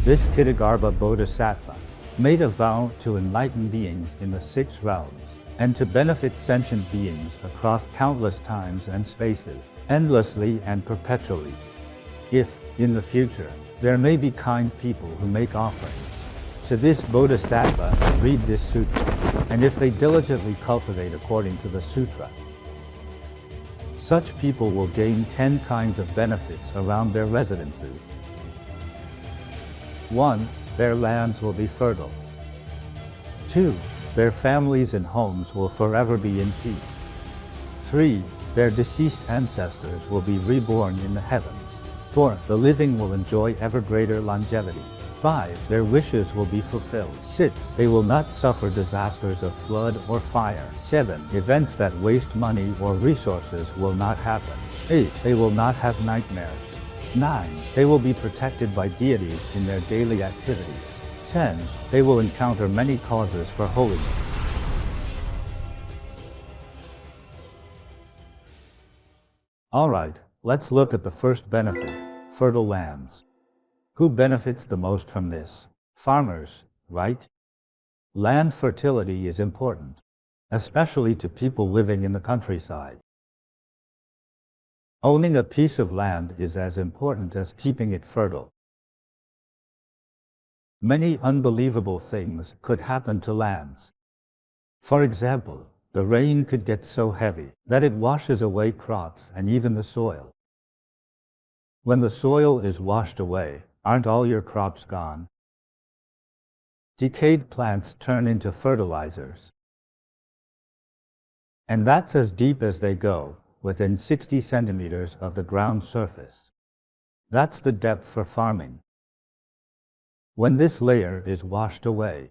This KṣitigarbhaBodhisattva made a vow to enlighten beings in the 6 realms and to benefit sentient beings across countless times and spaces, endlessly and perpetually. If, in the future, there may be kind people who make offerings to this Bodhisattva and read this Sutra, and if they diligently cultivate according to the Sutra, such people will gain 10 kinds of benefits around their residences. 1. Their lands will be fertile. 2. Their families and homes will forever be in peace. 3. Their deceased ancestors will be reborn in the heavens. 4. The living will enjoy ever greater longevity. 5. Their wishes will be fulfilled. 6. They will not suffer disasters of flood or fire. 7. Events that waste money or resources will not happen. 8. They will not have nightmares. 9. They will be protected by deities in their daily activities. 10. They will encounter many causes for holiness. Alright, let's look at the first benefit, fertile lands. Who benefits the most from this? Farmers, right? Land fertility is important, especially to people living in the countryside. Owning a piece of land is as important as keeping it fertile. Many unbelievable things could happen to lands. For example, the rain could get so heavy that it washes away crops and even the soil. When the soil is washed away, aren't all your crops gone? Decayed plants turn into fertilizers. And that's as deep as they go, within 60 centimeters of the ground surface. That's the depth for farming. When this layer is washed away,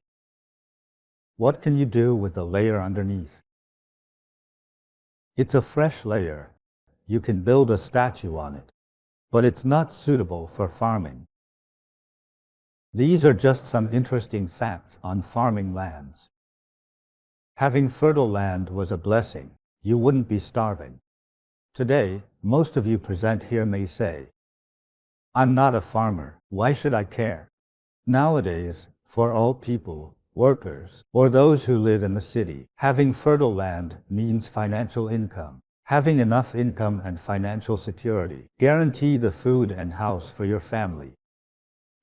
what can you do with the layer underneath? It's a fresh layer. You can build a statue on it, but it's not suitable for farming. These are just some interesting facts on farming lands. Having fertile land was a blessing. You wouldn't be starving. Today, most of you present here may say, "I'm not a farmer. Why should I care?" Nowadays, for all people, workers, or those who live in the city, having fertile land means financial income. Having enough income and financial security guarantee the food and house for your family.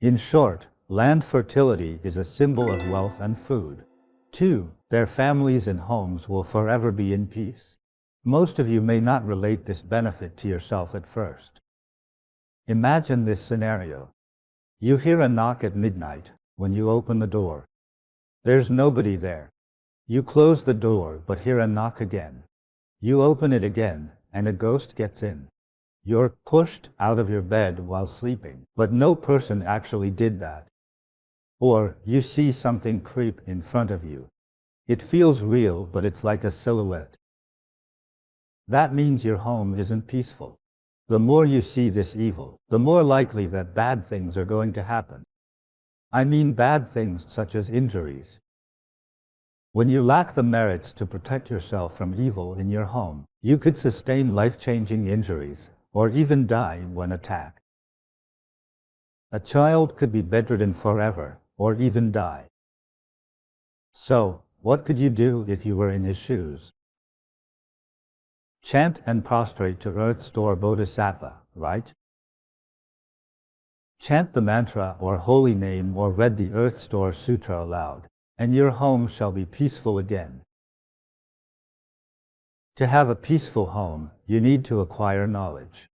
In short, land fertility is a symbol of wealth and food. 2. Their families and homes will forever be in peace. Most of you may not relate this benefit to yourself at first. Imagine this scenario. You hear a knock at midnight when you open the door. There's nobody there. You close the door but hear a knock again. You open it again and a ghost gets in. You're pushed out of your bed while sleeping, but no person actually did that. Or you see something creep in front of you. It feels real, but it's like a silhouette. That means your home isn't peaceful. The more you see this evil, the more likely that bad things are going to happen. I mean bad things such as injuries. When you lack the merits to protect yourself from evil in your home, you could sustain life-changing injuries, or even die when attacked. A child could be bedridden forever, or even die. So, what could you do if you were in his shoes? Chant and prostrate to Earth Store Bodhisattva, right? Chant the mantra or holy name or read the Earth Store Sutra aloud, and your home shall be peaceful again. To have a peaceful home, you need to acquire knowledge.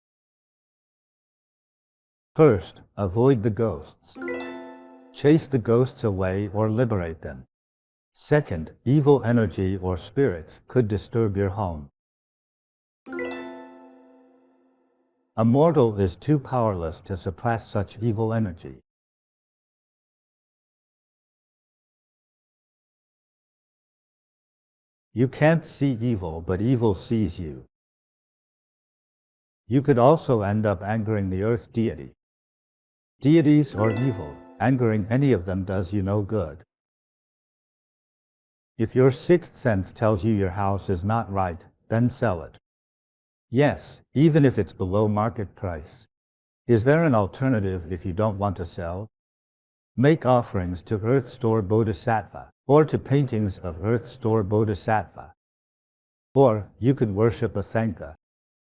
First, avoid the ghosts. Chase the ghosts away or liberate them. Second, evil energy or spirits could disturb your home. A mortal is too powerless to suppress such evil energy. You can't see evil, but evil sees you. You could also end up angering the Earth Deity. Deities are evil. Angering any of them does you no good. If your sixth sense tells you your house is not right, then sell it. Yes, even if it's below market price. Is there an alternative if you don't want to sell? Make offerings to Earth Store Bodhisattva, or to paintings of Earth Store Bodhisattva. Or, you could worship a Thenka.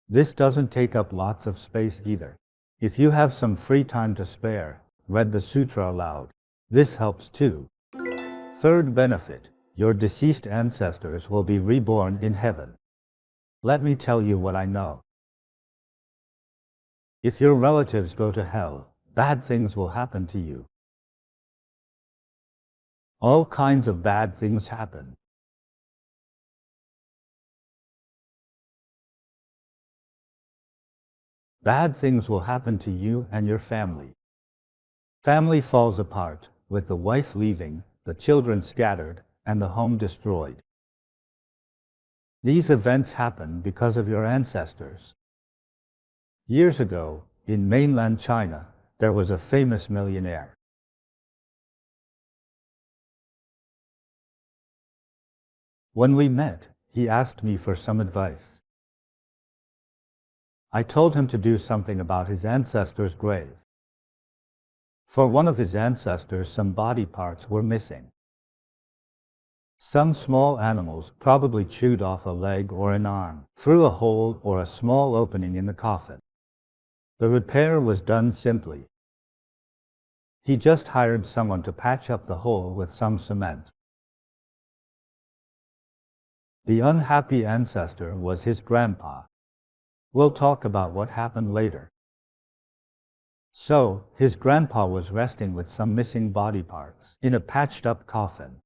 This doesn't take up lots of space either. If you have some free time to spare, read the Sutra aloud. This helps too. Third benefit, your deceased ancestors will be reborn in heaven. Let me tell you what I know. If your relatives go to hell, bad things will happen to you. All kinds of bad things happen. Bad things will happen to you and your family. Family falls apart, with the wife leaving, the children scattered, and the home destroyed. These events happen because of your ancestors. Years ago, in mainland China, there was a famous millionaire. When we met, he asked me for some advice. I told him to do something about his ancestor's grave. For one of his ancestors, some body parts were missing. Some small animals probably chewed off a leg or an arm, through a hole or a small opening in the coffin. The repair was done simply. He just hired someone to patch up the hole with some cement. The unhappy ancestor was his grandpa. We'll talk about what happened later. So, his grandpa was resting with some missing body parts in a patched-up coffin.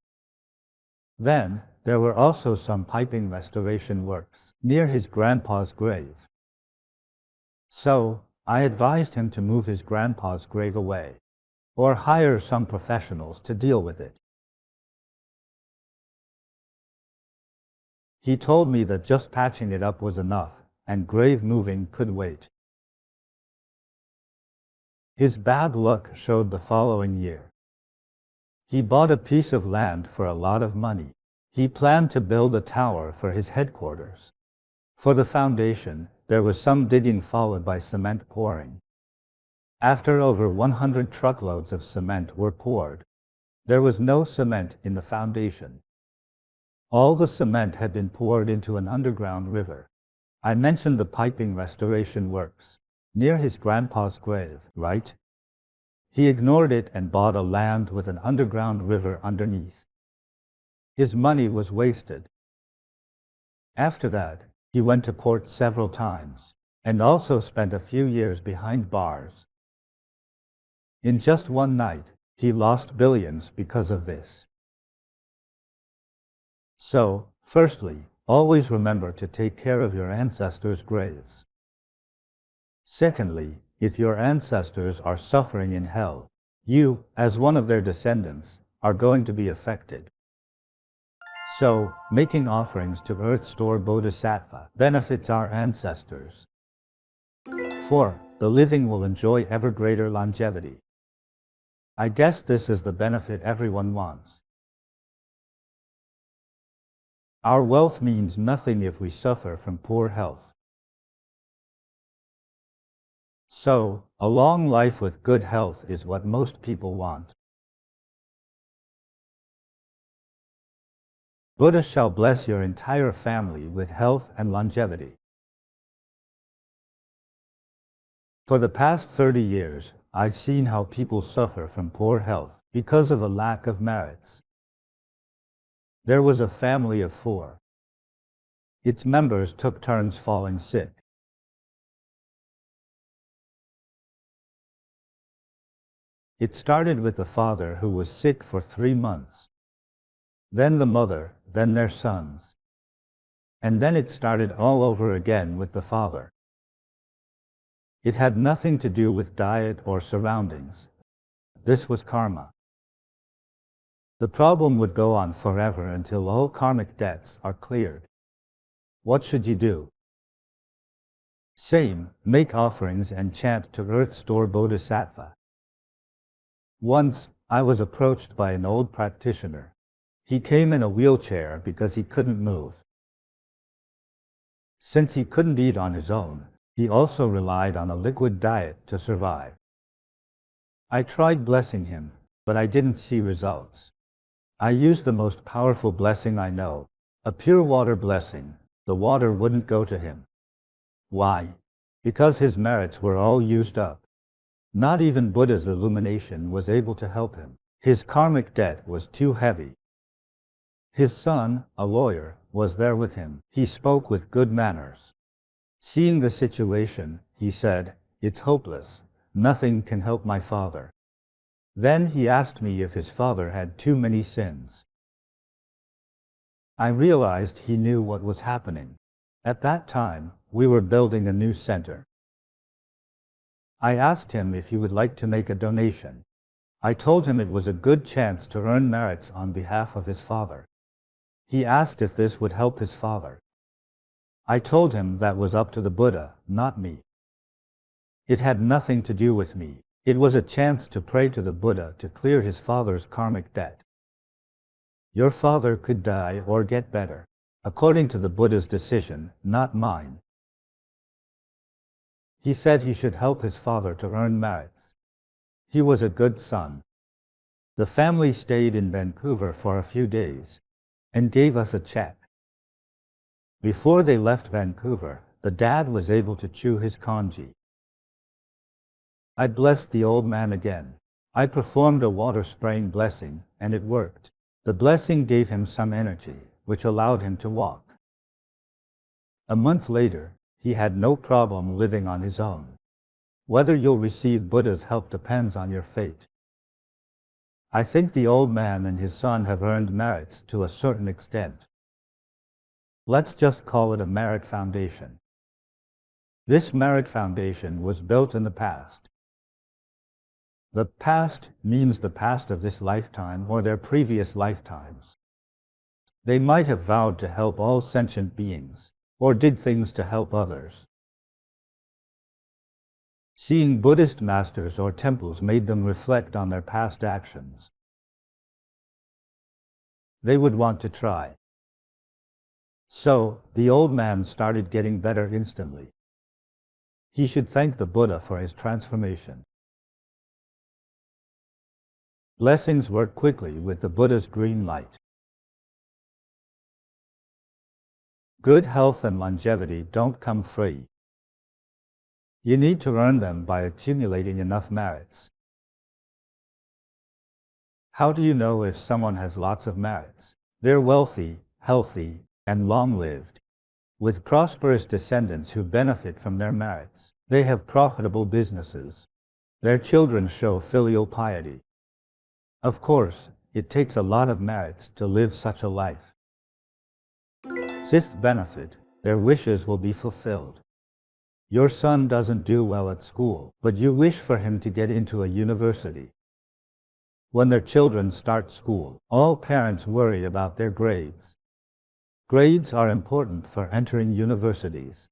Then, there were also some piping restoration works near his grandpa's grave. So, I advised him to move his grandpa's grave away, or hire some professionals to deal with it. He told me that just patching it up was enough, and grave moving could wait. His bad luck showed the following year. He bought a piece of land for a lot of money. He planned to build a tower for his headquarters. For the foundation, there was some digging followed by cement pouring. After over 100 truckloads of cement were poured, there was no cement in the foundation. All the cement had been poured into an underground river. I mentioned the piping restoration works, near his grandpa's grave, right? He ignored it and bought a land with an underground river underneath. His money was wasted. After that, he went to court several times, and also spent a few years behind bars. In just one night, he lost billions because of this. So, firstly, always remember to take care of your ancestors' graves. Secondly, if your ancestors are suffering in hell, you, as one of their descendants, are going to be affected. So, making offerings to Earth Store Bodhisattva benefits our ancestors. 4. The living will enjoy ever greater longevity. I guess this is the benefit everyone wants. Our wealth means nothing if we suffer from poor health. So, a long life with good health is what most people want. Buddha shall bless your entire family with health and longevity. For the past 30 years, I've seen how people suffer from poor health because of a lack of merits. There was a family of 4. Its members took turns falling sick. It started with the father who was sick for 3 months. Then the mother, then their sons. And then it started all over again with the father. It had nothing to do with diet or surroundings. This was karma. The problem would go on forever until all karmic debts are cleared. What should you do? Same, make offerings and chant to Earth Store Bodhisattva. Once, I was approached by an old practitioner. He came in a wheelchair because he couldn't move. Since he couldn't eat on his own, he also relied on a liquid diet to survive. I tried blessing him, but I didn't see results. I used the most powerful blessing I know, a pure water blessing. The water wouldn't go to him. Why? Because his merits were all used up. Not even Buddha's illumination was able to help him. His karmic debt was too heavy. His son, a lawyer, was there with him. He spoke with good manners. Seeing the situation, he said, "It's hopeless. Nothing can help my father." Then he asked me if his father had too many sins. I realized he knew what was happening. At that time, we were building a new center. I asked him if he would like to make a donation. I told him it was a good chance to earn merits on behalf of his father. He asked if this would help his father. I told him that was up to the Buddha, not me. It had nothing to do with me. It was a chance to pray to the Buddha to clear his father's karmic debt. Your father could die or get better, according to the Buddha's decision, not mine. He said he should help his father to earn merits. He was a good son. The family stayed in Vancouver for a few days and gave us a check. Before they left Vancouver, the dad was able to chew his congee. I blessed the old man again. I performed a water spraying blessing, and it worked. The blessing gave him some energy, which allowed him to walk. A month later, he had no problem living on his own. Whether you'll receive Buddha's help depends on your fate. I think the old man and his son have earned merits to a certain extent. Let's just call it a merit foundation. This merit foundation was built in the past. The past means the past of this lifetime or their previous lifetimes. They might have vowed to help all sentient beings, or did things to help others. Seeing Buddhist masters or temples made them reflect on their past actions. They would want to try. So, the old man started getting better instantly. He should thank the Buddha for his transformation. Blessings work quickly with the Buddha's green light. Good health and longevity don't come free. You need to earn them by accumulating enough merits. How do you know if someone has lots of merits? They're wealthy, healthy, and long-lived, with prosperous descendants who benefit from their merits. They have profitable businesses. Their children show filial piety. Of course, it takes a lot of merits to live such a life. Sixth benefit, their wishes will be fulfilled. Your son doesn't do well at school, but you wish for him to get into a university. When their children start school, all parents worry about their grades. Grades are important for entering universities,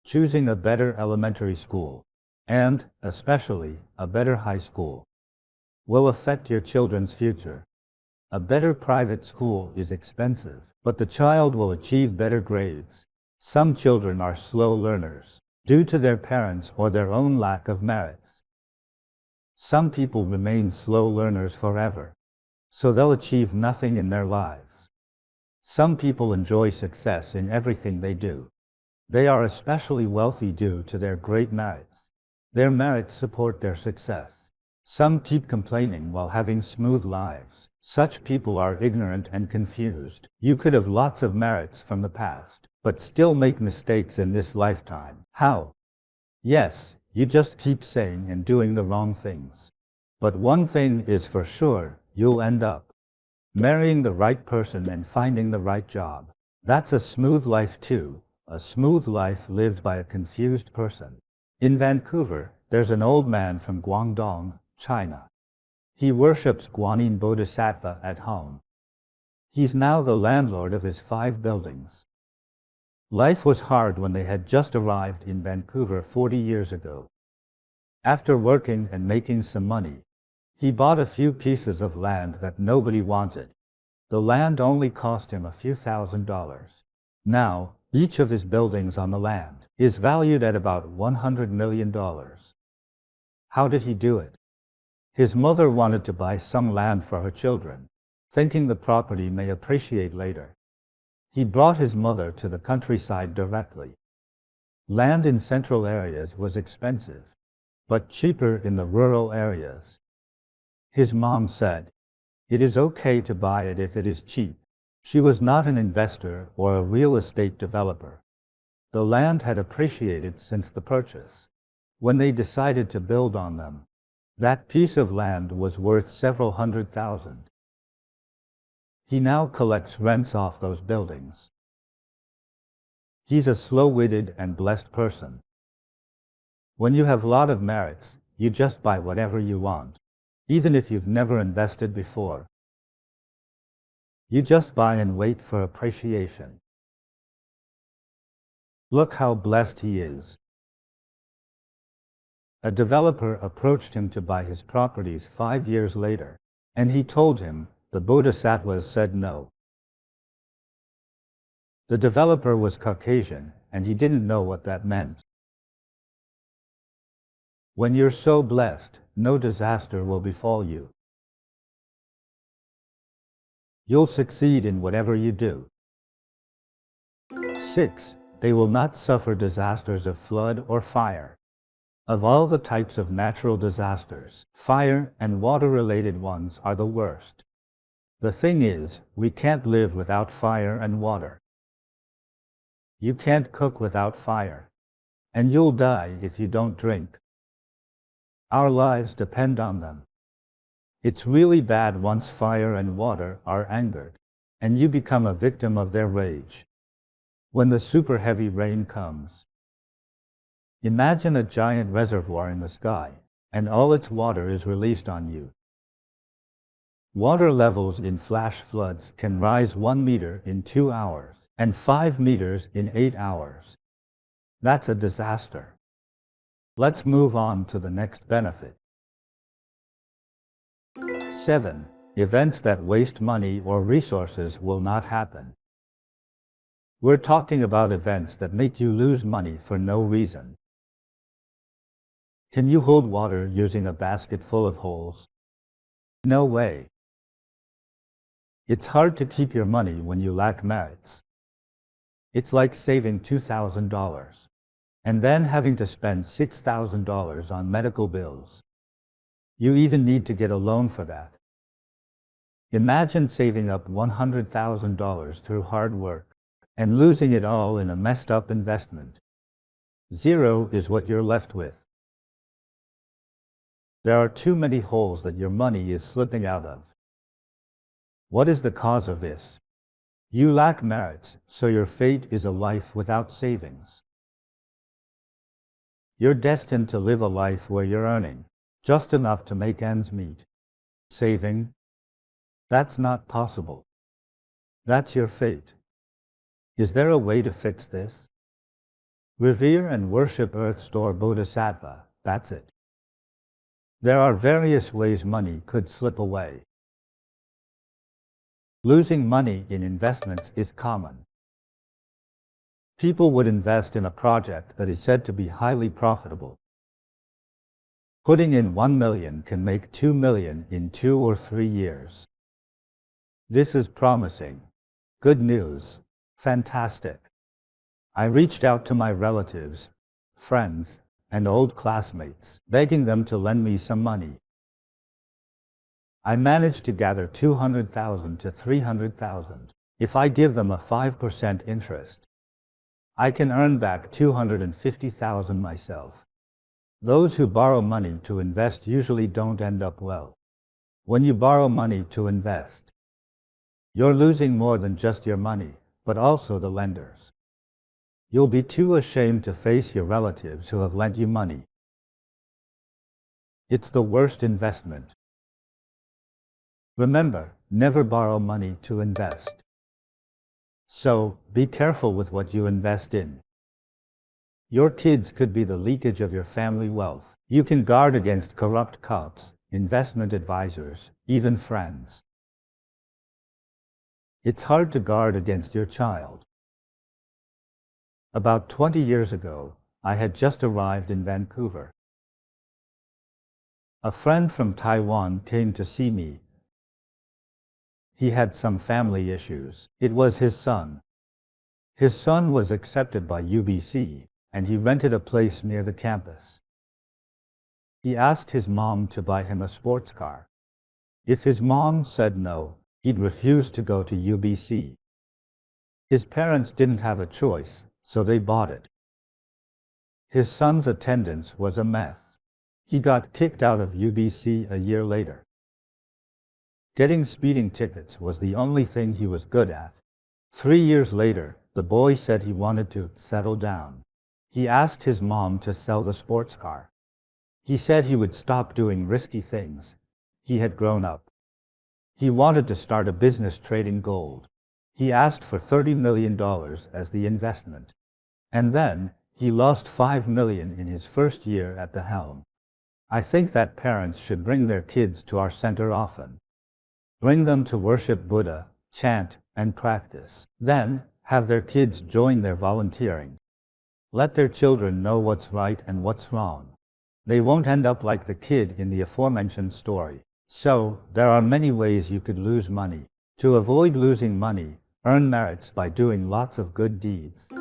choosing a better elementary school, and, especially, a better high school. Will affect your children's future. A better private school is expensive, but the child will achieve better grades. Some children are slow learners, due to their parents or their own lack of merits. Some people remain slow learners forever, so they'll achieve nothing in their lives. Some people enjoy success in everything they do. They are especially wealthy due to their great merits. Their merits support their success. Some keep complaining while having smooth lives. Such people are ignorant and confused. You could have lots of merits from the past, but still make mistakes in this lifetime. How? Yes, you just keep saying and doing the wrong things. But one thing is for sure, you'll end up marrying the right person and finding the right job. That's a smooth life too, a smooth life lived by a confused person. In Vancouver, there's an old man from Guangdong, China. He worships Guanyin Bodhisattva at home. He's now the landlord of his 5 buildings. Life was hard when they had just arrived in Vancouver 40 years ago. After working and making some money, he bought a few pieces of land that nobody wanted. The land only cost him a few $1,000s. Now, each of his buildings on the land is valued at about $100 million. How did he do it? His mother wanted to buy some land for her children, thinking the property may appreciate later. He brought his mother to the countryside directly. Land in central areas was expensive, but cheaper in the rural areas. His mom said, "It is okay to buy it if it is cheap." She was not an investor or a real estate developer. The land had appreciated since the purchase. When they decided to build on them, that piece of land was worth several $100,000. He now collects rents off those buildings. He's a slow-witted and blessed person. When you have a lot of merits, you just buy whatever you want, even if you've never invested before. You just buy and wait for appreciation. Look how blessed he is. A developer approached him to buy his properties 5 years later, and he told him the Bodhisattvas said no. The developer was Caucasian, and he didn't know what that meant. When you're so blessed, no disaster will befall you. You'll succeed in whatever you do. 6. They will not suffer disasters of flood or fire. Of all the types of natural disasters, fire and water-related ones are the worst. The thing is, we can't live without fire and water. You can't cook without fire, and you'll die if you don't drink. Our lives depend on them. It's really bad once fire and water are angered, and you become a victim of their rage. When the super heavy rain comes, imagine a giant reservoir in the sky, and all its water is released on you. Water levels in flash floods can rise 1 meter in 2 hours, and 5 meters in 8 hours. That's a disaster. Let's move on to the next benefit. 7. Events that waste money or resources will not happen. We're talking about events that make you lose money for no reason. Can you hold water using a basket full of holes? No way. It's hard to keep your money when you lack merits. It's like saving $2,000 and then having to spend $6,000 on medical bills. You even need to get a loan for that. Imagine saving up $100,000 through hard work and losing it all in a messed up investment. Zero is what you're left with. There are too many holes that your money is slipping out of. What is the cause of this? You lack merits, so your fate is a life without savings. You're destined to live a life where you're earning just enough to make ends meet. Saving? That's not possible. That's your fate. Is there a way to fix this? Revere and worship Earth Store Bodhisattva, that's it. There are various ways money could slip away. Losing money in investments is common. People would invest in a project that is said to be highly profitable. Putting in $1 million can make $2 million in 2 or 3 years. This is promising. Good news. Fantastic. I reached out to my relatives, friends, and old classmates, begging them to lend me some money. I managed to gather $200,000 to $300,000. If I give them a 5% interest, I can earn back $250,000 myself. Those who borrow money to invest usually don't end up well. When you borrow money to invest, you're losing more than just your money, but also the lenders. You'll be too ashamed to face your relatives who have lent you money. It's the worst investment. Remember, never borrow money to invest. So, be careful with what you invest in. Your kids could be the leakage of your family wealth. You can guard against corrupt cops, investment advisors, even friends. It's hard to guard against your child. About 20 years ago, I had just arrived in Vancouver. A friend from Taiwan came to see me. He had some family issues. It was his son. His son was accepted by UBC, and he rented a place near the campus. He asked his mom to buy him a sports car. If his mom said no, he'd refuse to go to UBC. His parents didn't have a choice, so they bought it. His son's attendance was a mess. He got kicked out of UBC a year later. Getting speeding tickets was the only thing he was good at. 3 years later, the boy said he wanted to settle down. He asked his mom to sell the sports car. He said he would stop doing risky things. He had grown up. He wanted to start a business trading gold. He asked for $30 million as the investment. And then, he lost $5 million in his first year at the helm. I think that parents should bring their kids to our center often. Bring them to worship Buddha, chant, and practice. Then, have their kids join their volunteering. Let their children know what's right and what's wrong. They won't end up like the kid in the aforementioned story. So, there are many ways you could lose money. To avoid losing money, earn merits by doing lots of good deeds.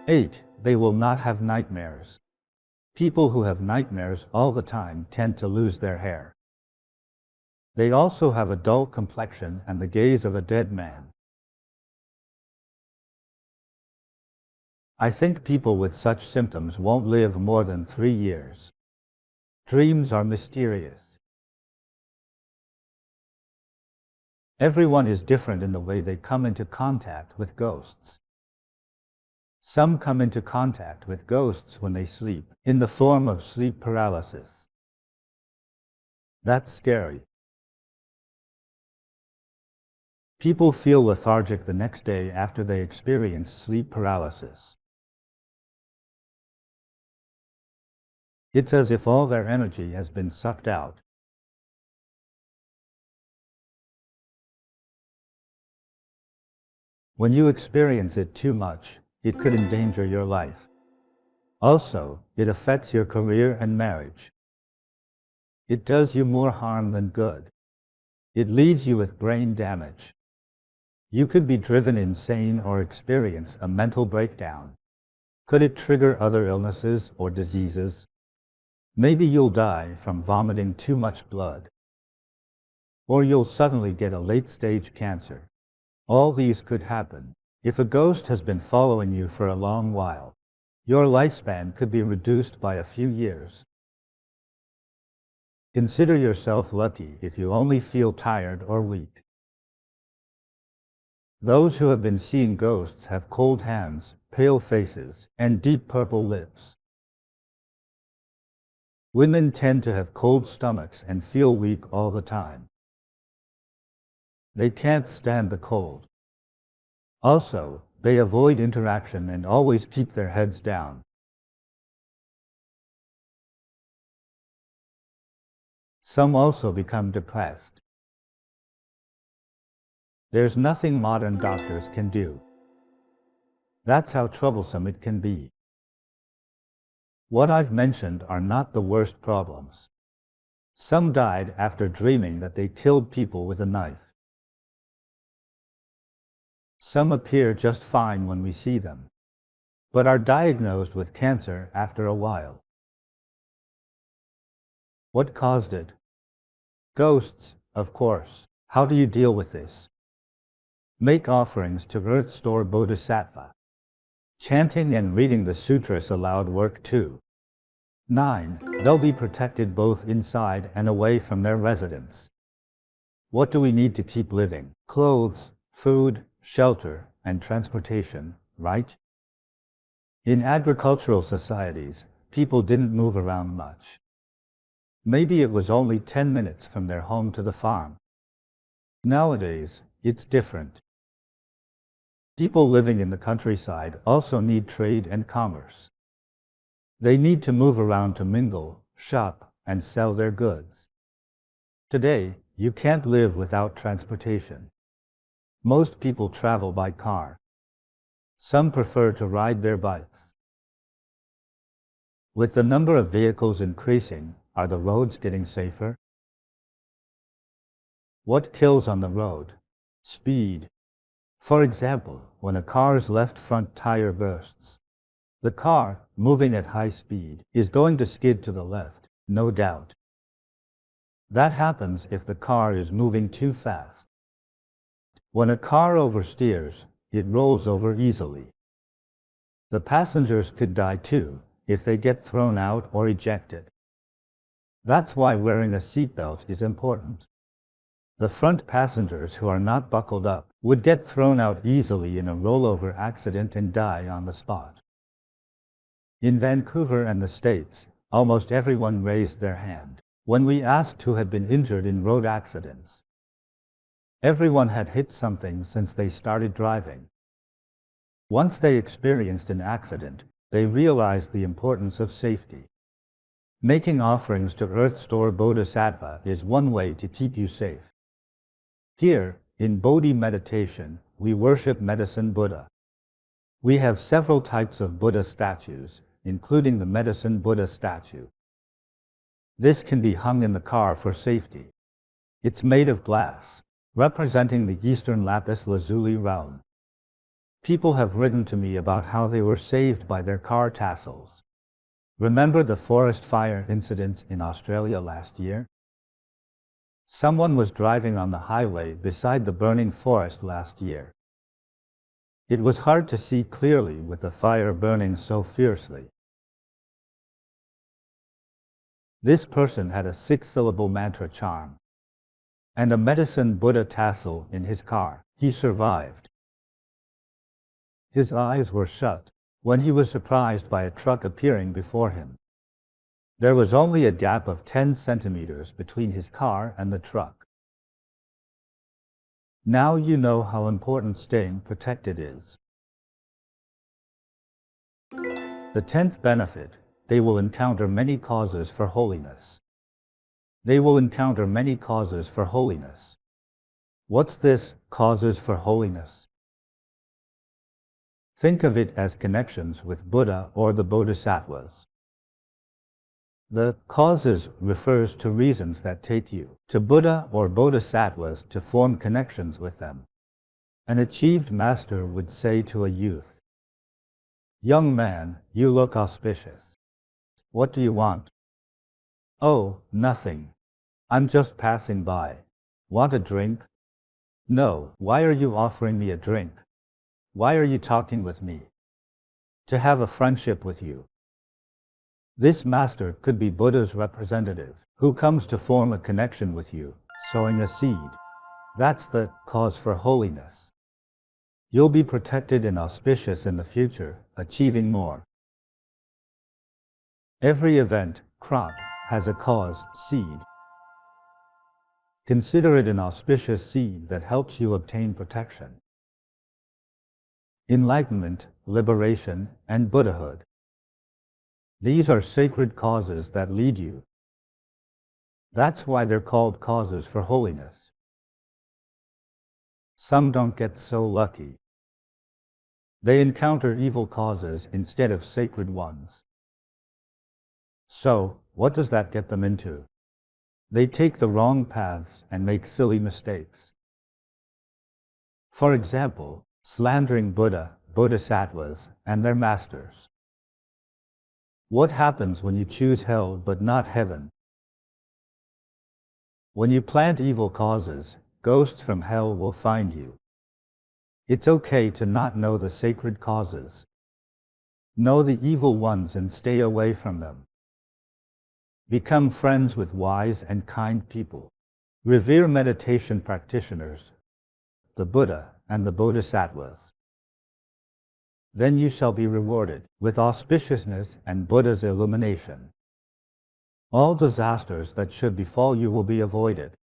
8. They will not have nightmares. People who have nightmares all the time tend to lose their hair. They also have a dull complexion and the gaze of a dead man. I think people with such symptoms won't live more than 3 years. Dreams are mysterious. Everyone is different in the way they come into contact with ghosts. Some come into contact with ghosts when they sleep, in the form of sleep paralysis. That's scary. People feel lethargic the next day after they experience sleep paralysis. It's as if all their energy has been sucked out. When you experience it too much, it could endanger your life. Also, it affects your career and marriage. It does you more harm than good. It leaves you with brain damage. You could be driven insane or experience a mental breakdown. Could it trigger other illnesses or diseases? Maybe you'll die from vomiting too much blood. Or you'll suddenly get a late-stage cancer. All these could happen. If a ghost has been following you for a long while, your lifespan could be reduced by a few years. Consider yourself lucky if you only feel tired or weak. Those who have been seeing ghosts have cold hands, pale faces, and deep purple lips. Women tend to have cold stomachs and feel weak all the time. They can't stand the cold. Also, they avoid interaction and always keep their heads down. Some also become depressed. There's nothing modern doctors can do. That's how troublesome it can be. What I've mentioned are not the worst problems. Some died after dreaming that they killed people with a knife. Some appear just fine when we see them, but are diagnosed with cancer after a while. What caused it? Ghosts, of course. How do you deal with this? Make offerings to Earth Store Bodhisattva. Chanting and reading the Sutras aloud work too. 9. They'll be protected both inside and away from their residence. What do we need to keep living? Clothes, food, shelter, and transportation, right? In agricultural societies, people didn't move around much. Maybe it was only 10 minutes from their home to the farm. Nowadays, it's different. People living in the countryside also need trade and commerce. They need to move around to mingle, shop, and sell their goods. Today, you can't live without transportation. Most people travel by car. Some prefer to ride their bikes. With the number of vehicles increasing, Are the roads getting safer? What kills on the road? Speed. For example, when a car's left front tire bursts, the car, moving at high speed, is going to skid to the left, no doubt. That happens if the car is moving too fast. When a car oversteers, it rolls over easily. The passengers could die too, if they get thrown out or ejected. That's why wearing a seatbelt is important. The front passengers who are not buckled up would get thrown out easily in a rollover accident and die on the spot. In Vancouver and the States, almost everyone raised their hand when we asked who had been injured in road accidents. Everyone had hit something since they started driving. Once they experienced an accident, they realized the importance of safety. Making offerings to Earth Store Bodhisattva is one way to keep you safe. Here, in Bodhi meditation, we worship Medicine Buddha. We have several types of Buddha statues, including the Medicine Buddha statue. This can be hung in the car for safety. It's made of glass, representing the Eastern lapis lazuli realm. People have written to me about how they were saved by their car tassels. Remember the forest fire incidents in Australia last year? Someone was driving on the highway beside the burning forest last year. It was hard to see clearly with the fire burning so fiercely. This person had a 6-syllable mantra charm and a Medicine Buddha tassel in his car. He survived. His eyes were shut when he was surprised by a truck appearing before him. There was only a gap of 10 centimeters between his car and the truck. Now you know how important staying protected is. The 10th benefit, they will encounter many causes for holiness. They will encounter many causes for holiness. What's this, causes for holiness? Think of it as connections with Buddha or the Bodhisattvas. The causes refers to reasons that take you to Buddha or Bodhisattvas to form connections with them. An achieved master would say to a youth, "Young man, you look auspicious. What do you want?" "Oh, nothing. I'm just passing by. Want a drink?" "No, why are you offering me a drink? Why are you talking with me?" "To have a friendship with you." This master could be Buddha's representative, who comes to form a connection with you, sowing a seed. That's the cause for holiness. You'll be protected and auspicious in the future, achieving more. Every event, crop, has a cause, seed. Consider it an auspicious seed that helps you obtain protection. Enlightenment, liberation, and Buddhahood. These are sacred causes that lead you. That's why they're called causes for holiness. Some don't get so lucky. They encounter evil causes instead of sacred ones. So, what does that get them into? They take the wrong paths and make silly mistakes. For example, slandering Buddha, Bodhisattvas, and their masters. What happens when you choose hell but not heaven? When you plant evil causes, ghosts from hell will find you. It's okay to not know the sacred causes. Know the evil ones and stay away from them. Become friends with wise and kind people. Revere meditation practitioners, the Buddha and the Bodhisattvas. Then you shall be rewarded with auspiciousness and Buddha's illumination. All disasters that should befall you will be avoided.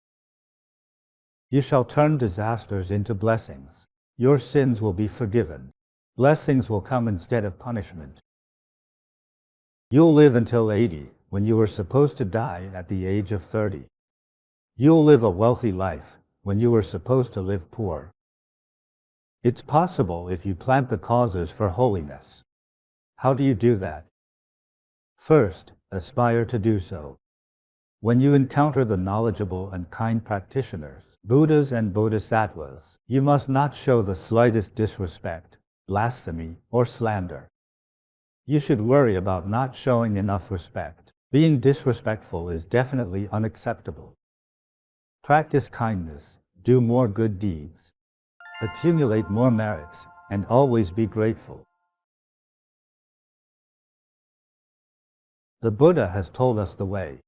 You shall turn disasters into blessings. Your sins will be forgiven. Blessings will come instead of punishment. You'll live until 80, when you were supposed to die at the age of 30. You'll live a wealthy life, when you were supposed to live poor. It's possible if you plant the causes for holiness. How do you do that? First, aspire to do so. When you encounter the knowledgeable and kind practitioners, Buddhas and Bodhisattvas, you must not show the slightest disrespect, blasphemy, or slander. You should worry about not showing enough respect. Being disrespectful is definitely unacceptable. Practice kindness, do more good deeds, accumulate more merits, and always be grateful. The Buddha has told us the way.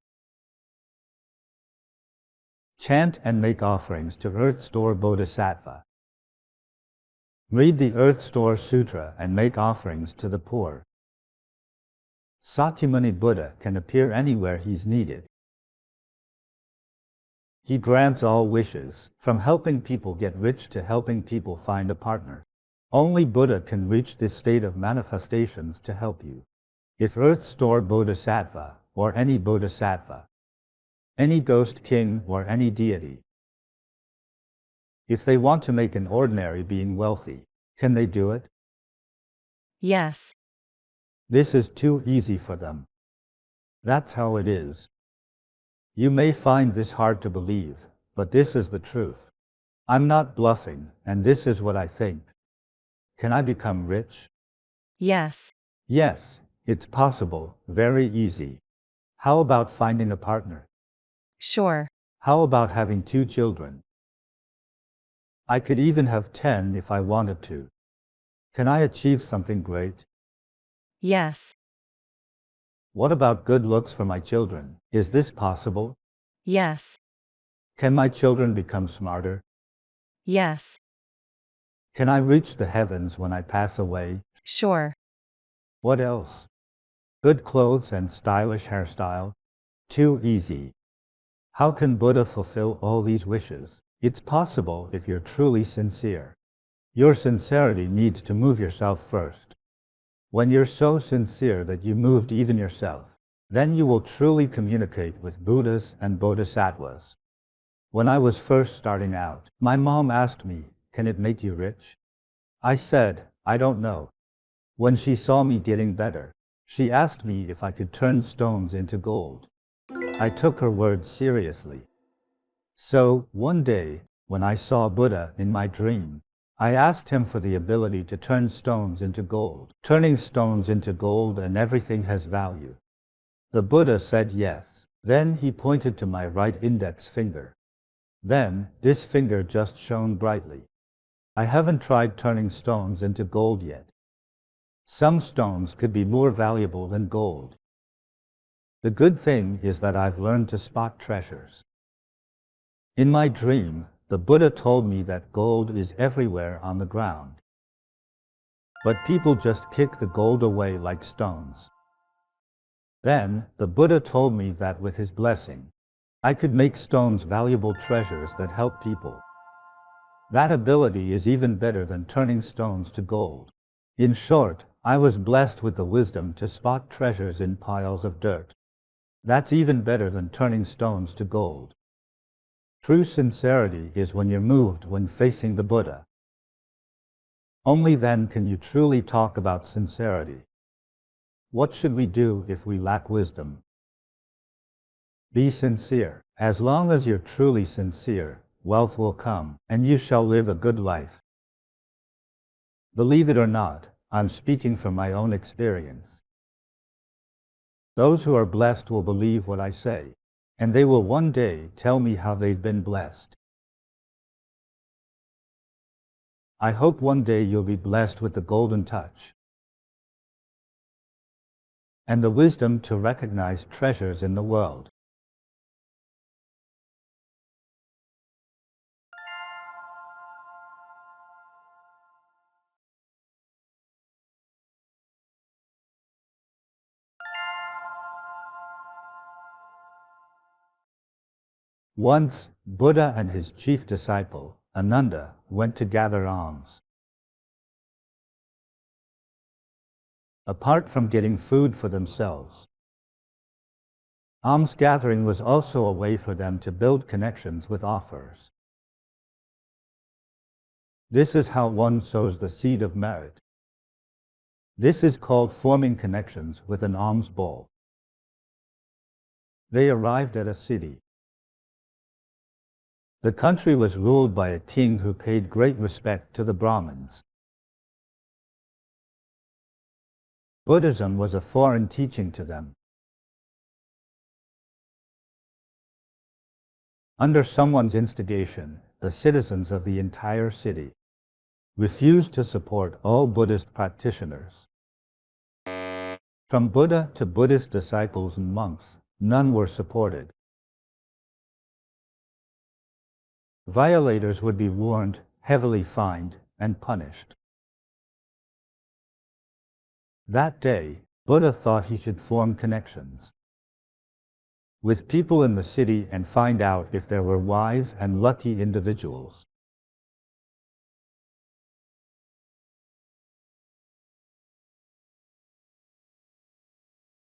Chant and make offerings to Earth Store Bodhisattva. Read the Earth Store Sutra and make offerings to the poor. Sakyamuni Buddha can appear anywhere he's needed. He grants all wishes, from helping people get rich to helping people find a partner. Only Buddha can reach this state of manifestations to help you. If Earth Store Bodhisattva, or any Bodhisattva, any ghost king or any deity, if they want to make an ordinary being wealthy, can they do it? Yes. This is too easy for them. That's how it is. You may find this hard to believe, but this is the truth. I'm not bluffing, and this is what I think. Can I become rich? Yes. Yes, it's possible, very easy. How about finding a partner? Sure. How about having 2 children? I could even have 10 if I wanted to. Can I achieve something great? Yes. What about good looks for my children? Is this possible? Yes. Can my children become smarter? Yes. Can I reach the heavens when I pass away? Sure. What else? Good clothes and stylish hairstyle? Too easy. How can Buddha fulfill all these wishes? It's possible if you're truly sincere. Your sincerity needs to move yourself first. When you're so sincere that you moved even yourself, then you will truly communicate with Buddhas and Bodhisattvas. When I was first starting out, my mom asked me, "Can it make you rich?" I said, "I don't know." When she saw me getting better, she asked me if I could turn stones into gold. I took her words seriously. So, one day, when I saw Buddha in my dream, I asked him for the ability to turn stones into gold. Turning stones into gold and everything has value. The Buddha said yes. Then he pointed to my right index finger. Then, this finger just shone brightly. I haven't tried turning stones into gold yet. Some stones could be more valuable than gold. The good thing is that I've learned to spot treasures. In my dream, the Buddha told me that gold is everywhere on the ground. But people just kick the gold away like stones. Then, the Buddha told me that with his blessing, I could make stones valuable treasures that help people. That ability is even better than turning stones to gold. In short, I was blessed with the wisdom to spot treasures in piles of dirt. That's even better than turning stones to gold. True sincerity is when you're moved when facing the Buddha. Only then can you truly talk about sincerity. What should we do if we lack wisdom? Be sincere. As long as you're truly sincere, wealth will come, and you shall live a good life. Believe it or not, I'm speaking from my own experience. Those who are blessed will believe what I say, and they will one day tell me how they've been blessed. I hope one day you'll be blessed with the golden touch and the wisdom to recognize treasures in the world. Once, Buddha and his chief disciple, Ananda, went to gather alms. Apart from getting food for themselves, alms gathering was also a way for them to build connections with offers. This is how one sows the seed of merit. This is called forming connections with an alms bowl. They arrived at a city. The country was ruled by a king who paid great respect to the Brahmins. Buddhism was a foreign teaching to them. Under someone's instigation, the citizens of the entire city refused to support all Buddhist practitioners. From Buddha to Buddhist disciples and monks, none were supported. Violators would be warned, heavily fined, and punished. That day, Buddha thought he should form connections with people in the city and find out if there were wise and lucky individuals.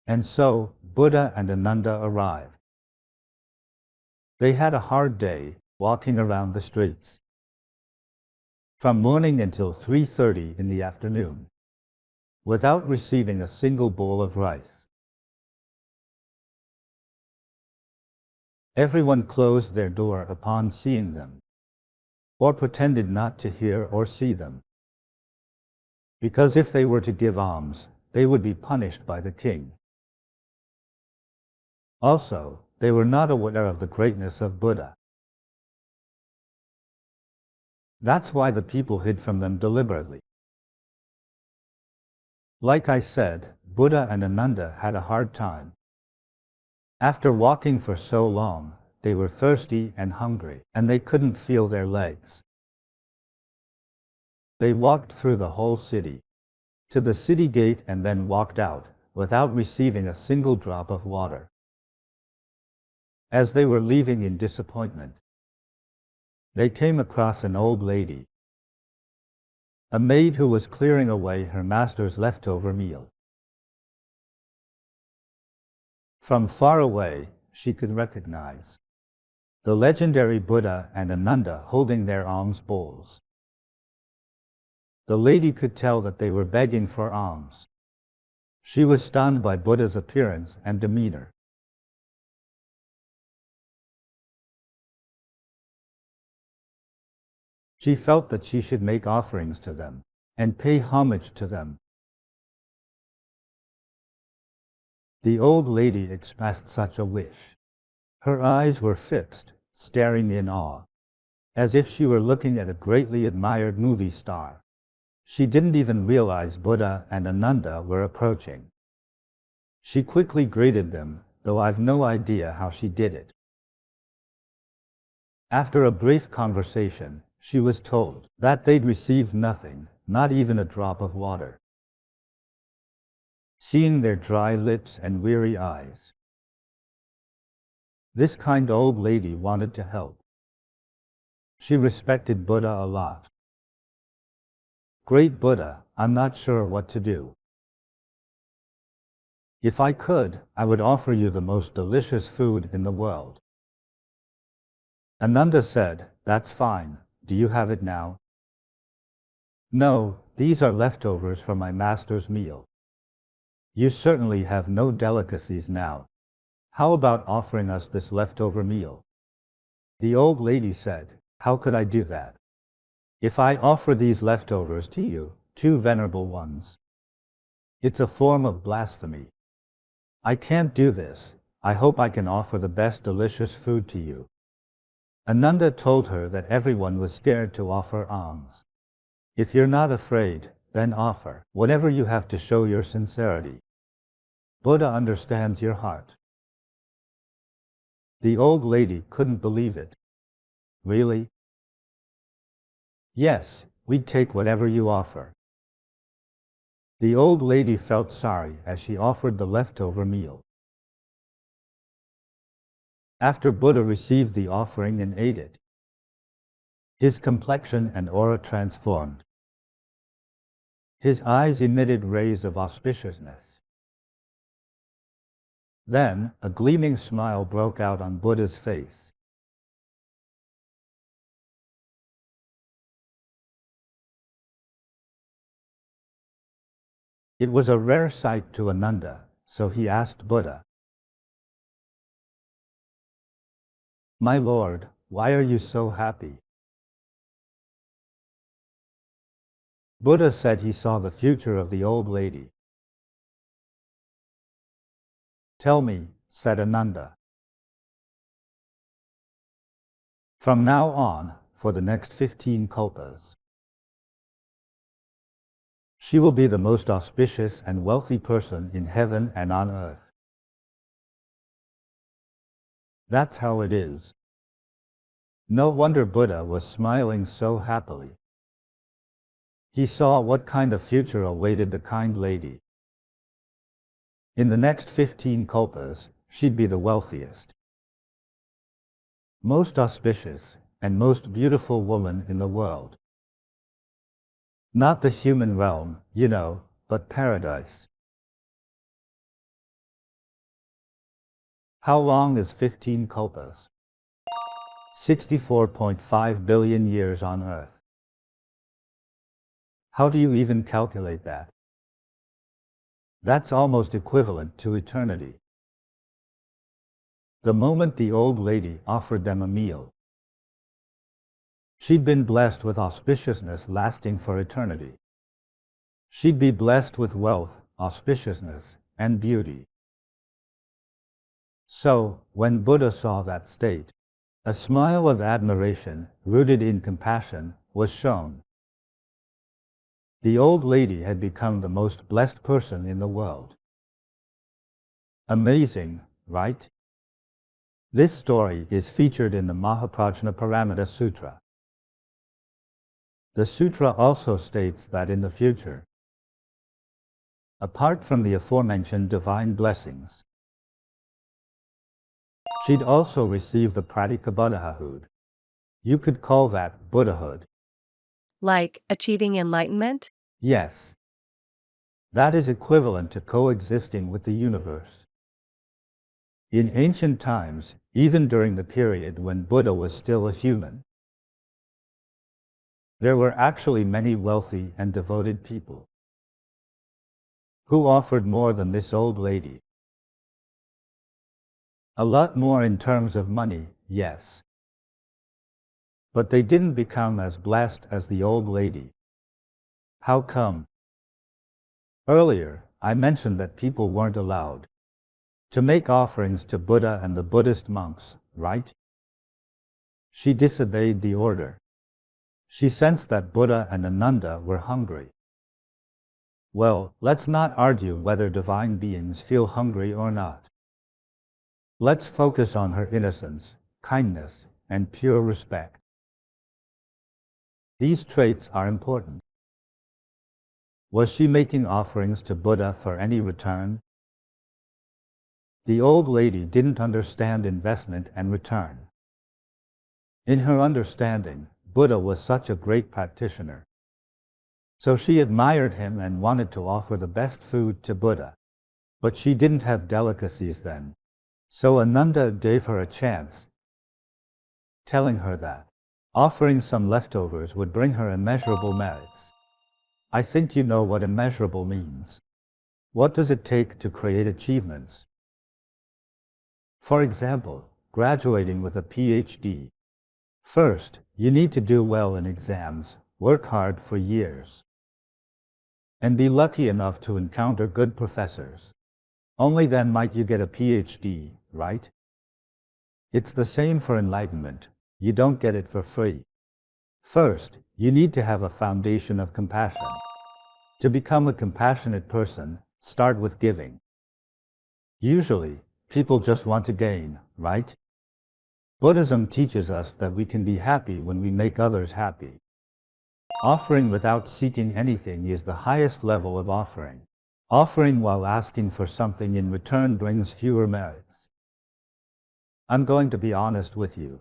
And so, Buddha and Ananda arrived. They had a hard day, walking around the streets, from morning until 3:30 in the afternoon, without receiving a single bowl of rice. Everyone closed their door upon seeing them, or pretended not to hear or see them, because if they were to give alms, they would be punished by the king. Also, they were not aware of the greatness of Buddha. That's why the people hid from them deliberately. Like I said, Buddha and Ananda had a hard time. After walking for so long, they were thirsty and hungry, and they couldn't feel their legs. They walked through the whole city, to the city gate, and then walked out, without receiving a single drop of water. As they were leaving in disappointment, they came across an old lady, a maid who was clearing away her master's leftover meal. From far away, she could recognize the legendary Buddha and Ananda holding their alms bowls. The lady could tell that they were begging for alms. She was stunned by Buddha's appearance and demeanor. She felt that she should make offerings to them and pay homage to them. The old lady expressed such a wish. Her eyes were fixed, staring in awe, as if she were looking at a greatly admired movie star. She didn't even realize Buddha and Ananda were approaching. She quickly greeted them, though I've no idea how she did it. After a brief conversation, she was told that they'd received nothing, not even a drop of water. Seeing their dry lips and weary eyes, this kind old lady wanted to help. She respected Buddha a lot. Great Buddha, I'm not sure what to do. If I could, I would offer you the most delicious food in the world. Ananda said, that's fine. Do you have it now? No, these are leftovers from my master's meal. You certainly have no delicacies now. How about offering us this leftover meal? The old lady said, how could I do that? If I offer these leftovers to you, two venerable ones, it's a form of blasphemy. I can't do this. I hope I can offer the best delicious food to you. Ananda told her that everyone was scared to offer alms. If you're not afraid, then offer whatever you have to show your sincerity. Buddha understands your heart. The old lady couldn't believe it. Really? Yes, we'd take whatever you offer. The old lady felt sorry as she offered the leftover meal. After Buddha received the offering and ate it, his complexion and aura transformed. His eyes emitted rays of auspiciousness. Then, a gleaming smile broke out on Buddha's face. It was a rare sight to Ananda, so he asked Buddha, My Lord, why are you so happy? Buddha said he saw the future of the old lady. Tell me, said Ananda. From now on, for the next 15 kalpas, she will be the most auspicious and wealthy person in heaven and on earth. That's how it is. No wonder Buddha was smiling so happily. He saw what kind of future awaited the kind lady. In the next 15 kalpas, she'd be the wealthiest, most auspicious, and most beautiful woman in the world. Not the human realm, but paradise. How long is 15 kalpas? 64.5 billion years on Earth. How do you even calculate that? That's almost equivalent to eternity. The moment the old lady offered them a meal, she'd been blessed with auspiciousness lasting for eternity. She'd be blessed with wealth, auspiciousness, and beauty. So, when Buddha saw that state, a smile of admiration, rooted in compassion, was shown. The old lady had become the most blessed person in the world. Amazing, right? This story is featured in the Mahaprajnaparamita Sutra. The sutra also states that in the future, apart from the aforementioned divine blessings, she'd also receive the Pratika Buddhahood. You could call that Buddhahood. Like achieving enlightenment? Yes. That is equivalent to coexisting with the universe. In ancient times, even during the period when Buddha was still a human, there were actually many wealthy and devoted people who offered more than this old lady. A lot more in terms of money, yes. But they didn't become as blessed as the old lady. How come? Earlier, I mentioned that people weren't allowed to make offerings to Buddha and the Buddhist monks, right? She disobeyed the order. She sensed that Buddha and Ananda were hungry. Well, let's not argue whether divine beings feel hungry or not. Let's focus on her innocence, kindness, and pure respect. These traits are important. Was she making offerings to Buddha for any return? The old lady didn't understand investment and return. In her understanding, Buddha was such a great practitioner. So she admired him and wanted to offer the best food to Buddha. But she didn't have delicacies then. So Ananda gave her a chance, telling her that offering some leftovers would bring her immeasurable merits. I think you know what immeasurable means. What does it take to create achievements? For example, graduating with a PhD. First, you need to do well in exams, work hard for years, and be lucky enough to encounter good professors. Only then might you get a PhD, right? It's the same for enlightenment. You don't get it for free. First, you need to have a foundation of compassion. To become a compassionate person, start with giving. Usually, people just want to gain, right? Buddhism teaches us that we can be happy when we make others happy. Offering without seeking anything is the highest level of offering. Offering while asking for something in return brings fewer merits. I'm going to be honest with you.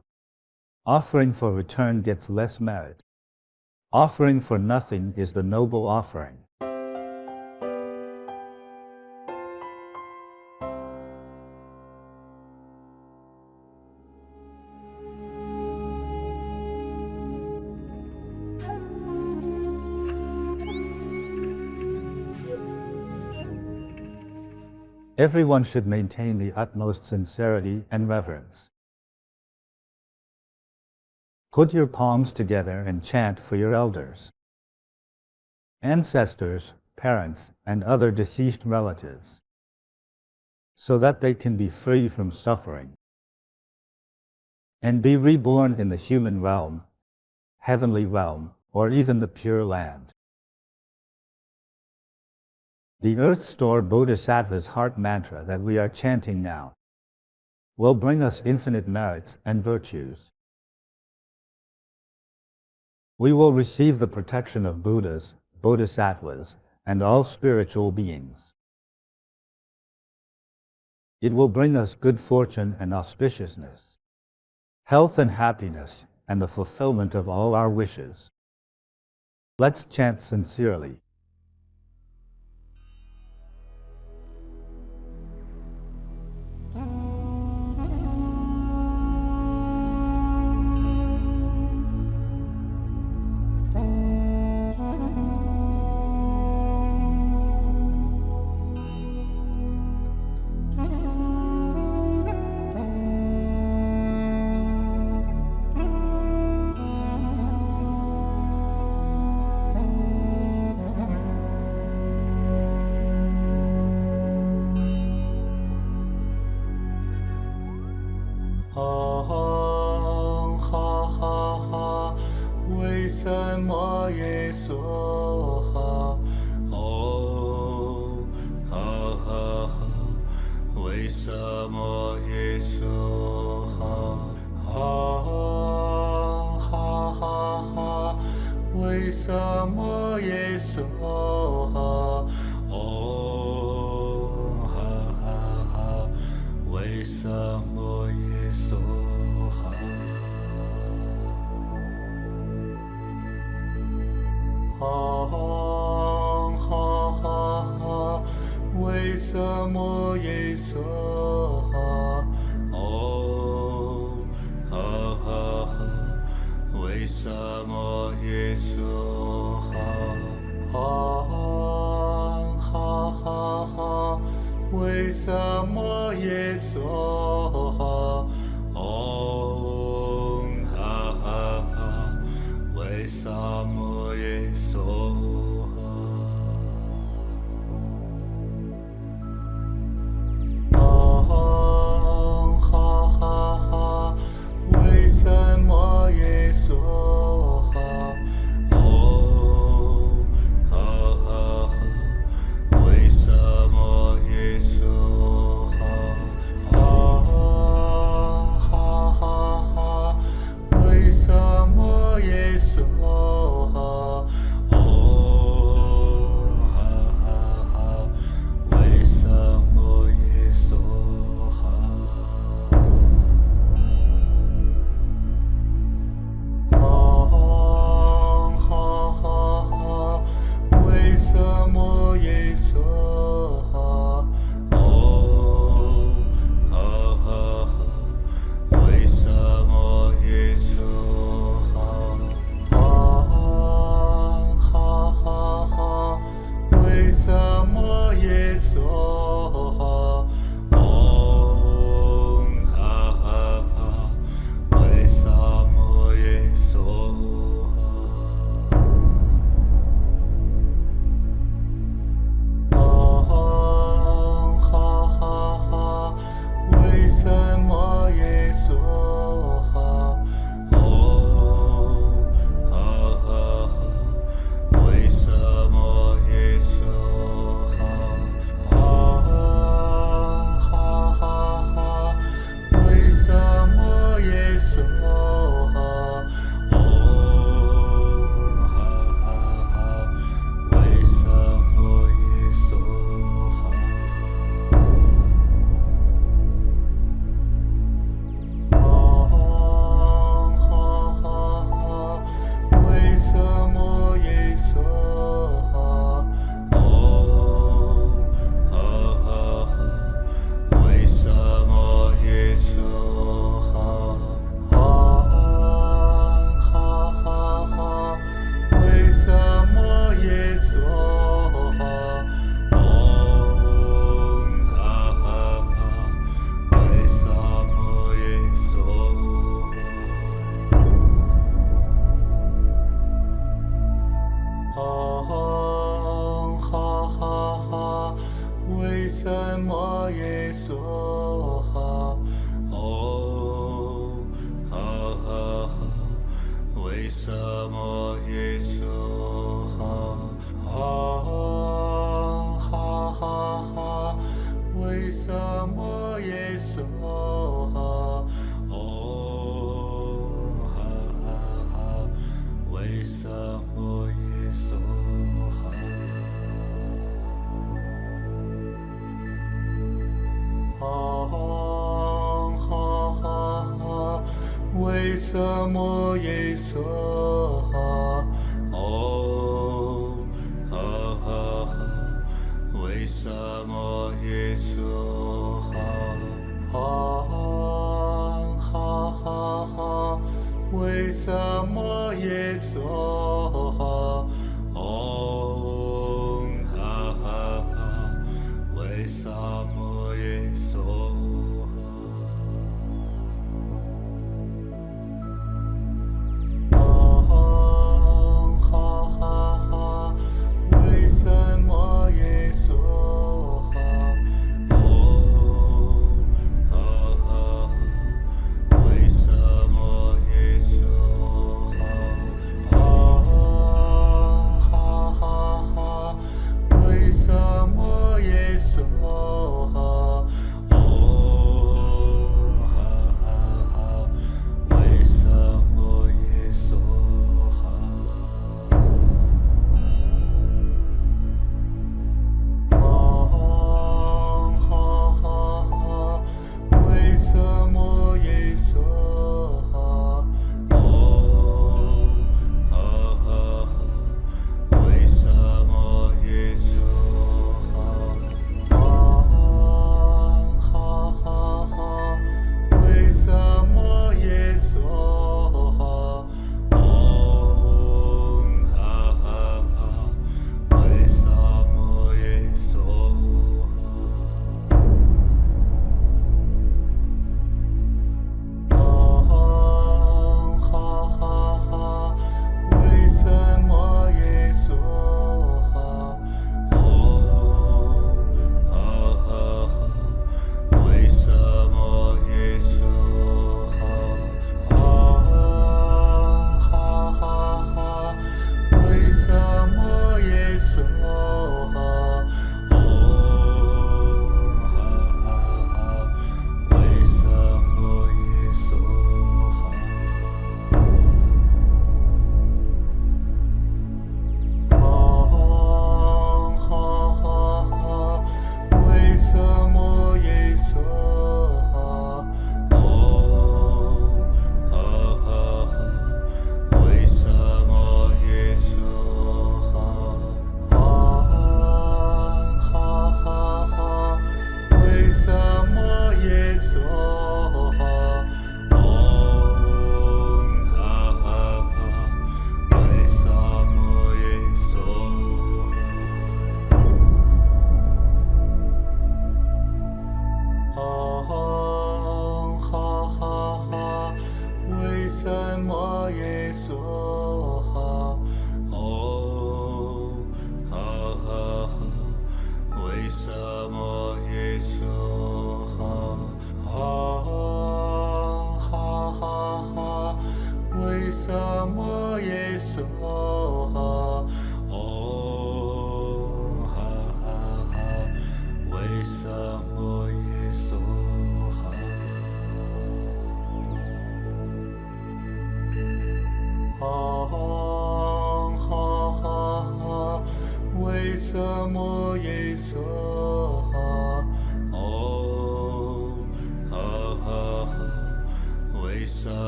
Offering for return gets less merit. Offering for nothing is the noble offering. Everyone should maintain the utmost sincerity and reverence. Put your palms together and chant for your elders, ancestors, parents, and other deceased relatives, so that they can be free from suffering and be reborn in the human realm, heavenly realm, or even the Pure Land. The Earth Store Bodhisattva's heart mantra that we are chanting now will bring us infinite merits and virtues. We will receive the protection of Buddhas, Bodhisattvas, and all spiritual beings. It will bring us good fortune and auspiciousness, health and happiness, and the fulfillment of all our wishes. Let's chant sincerely. 什么耶梭哈？哈哈哈！为什么耶梭哈？哈哈哈！为什么耶梭哈？为什么耶梭哈？为什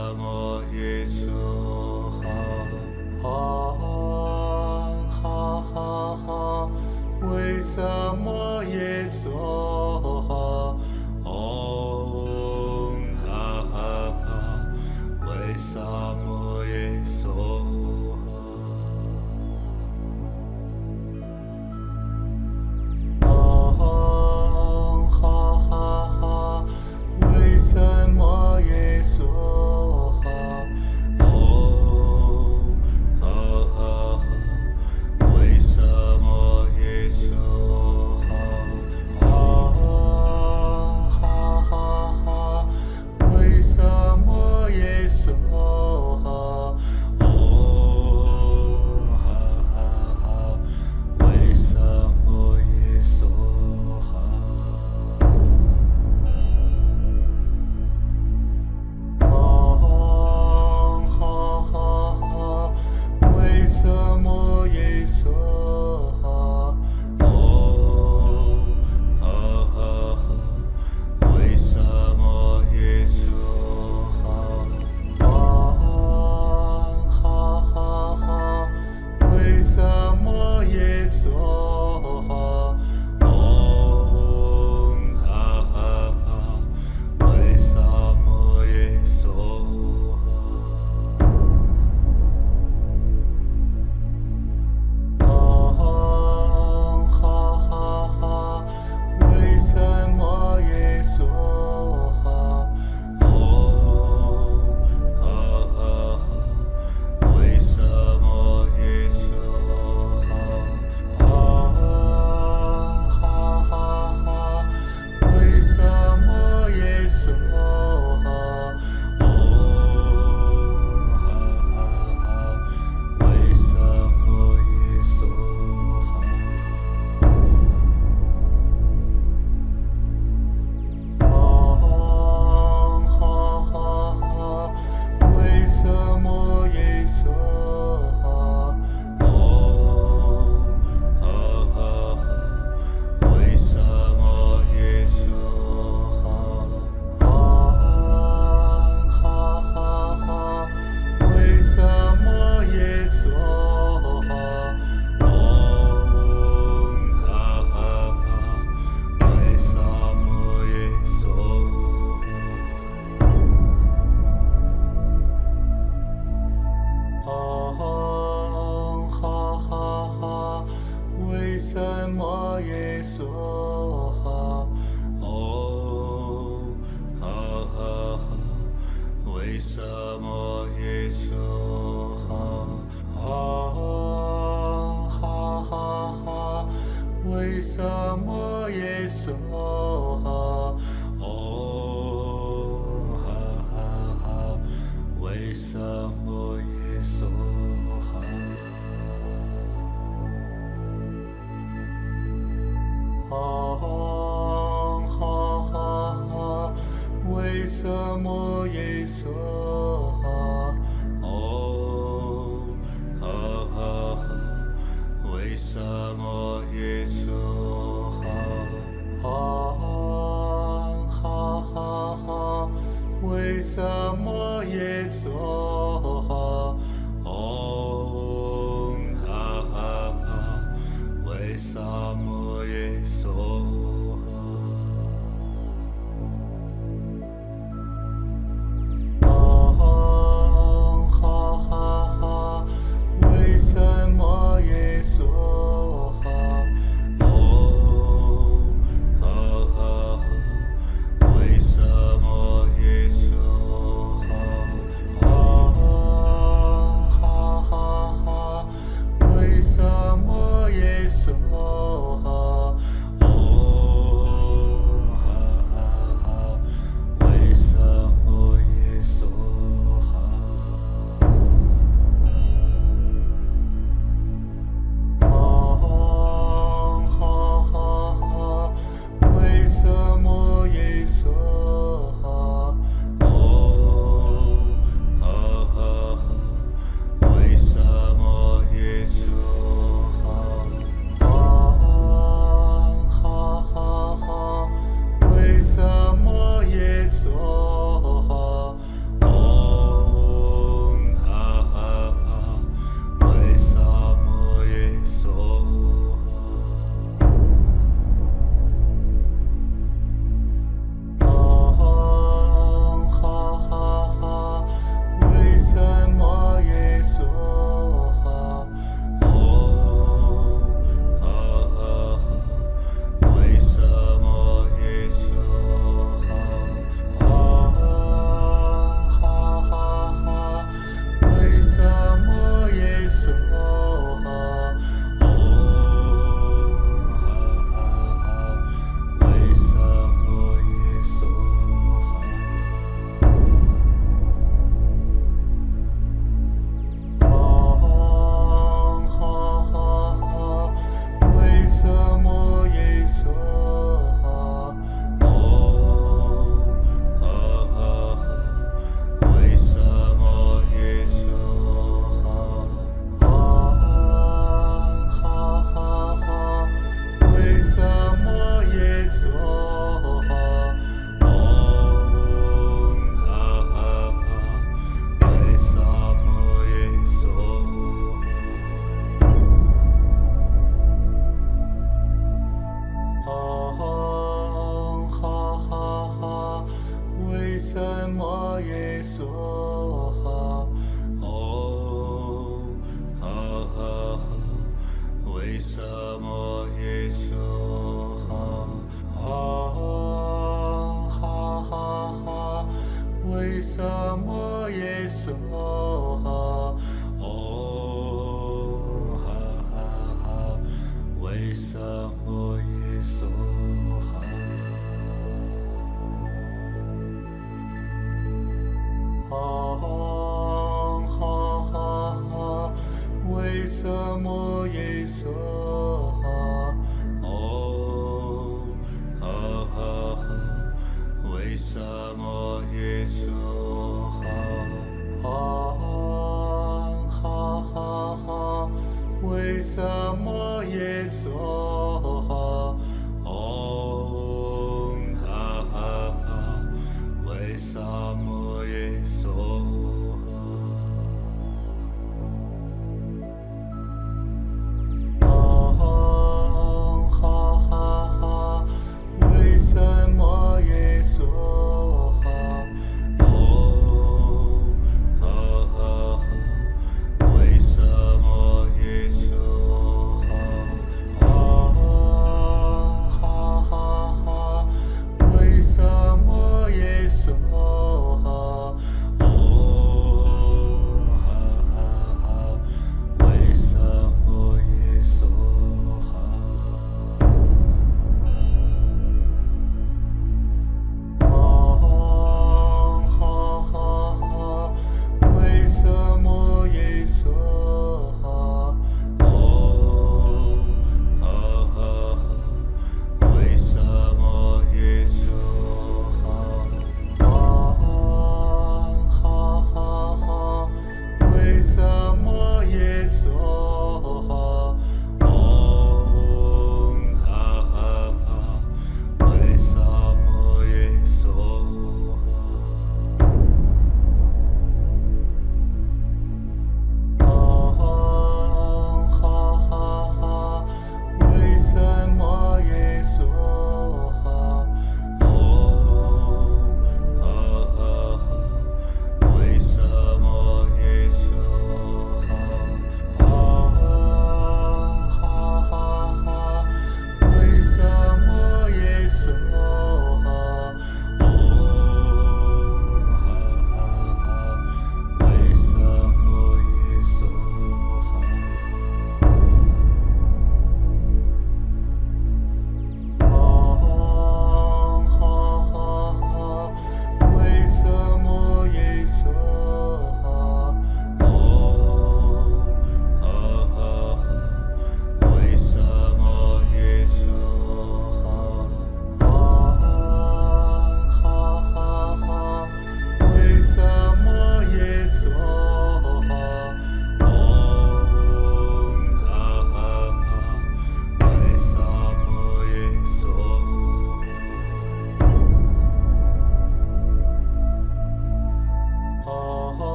么耶梭哈？为什么耶梭哈？为什么耶梭？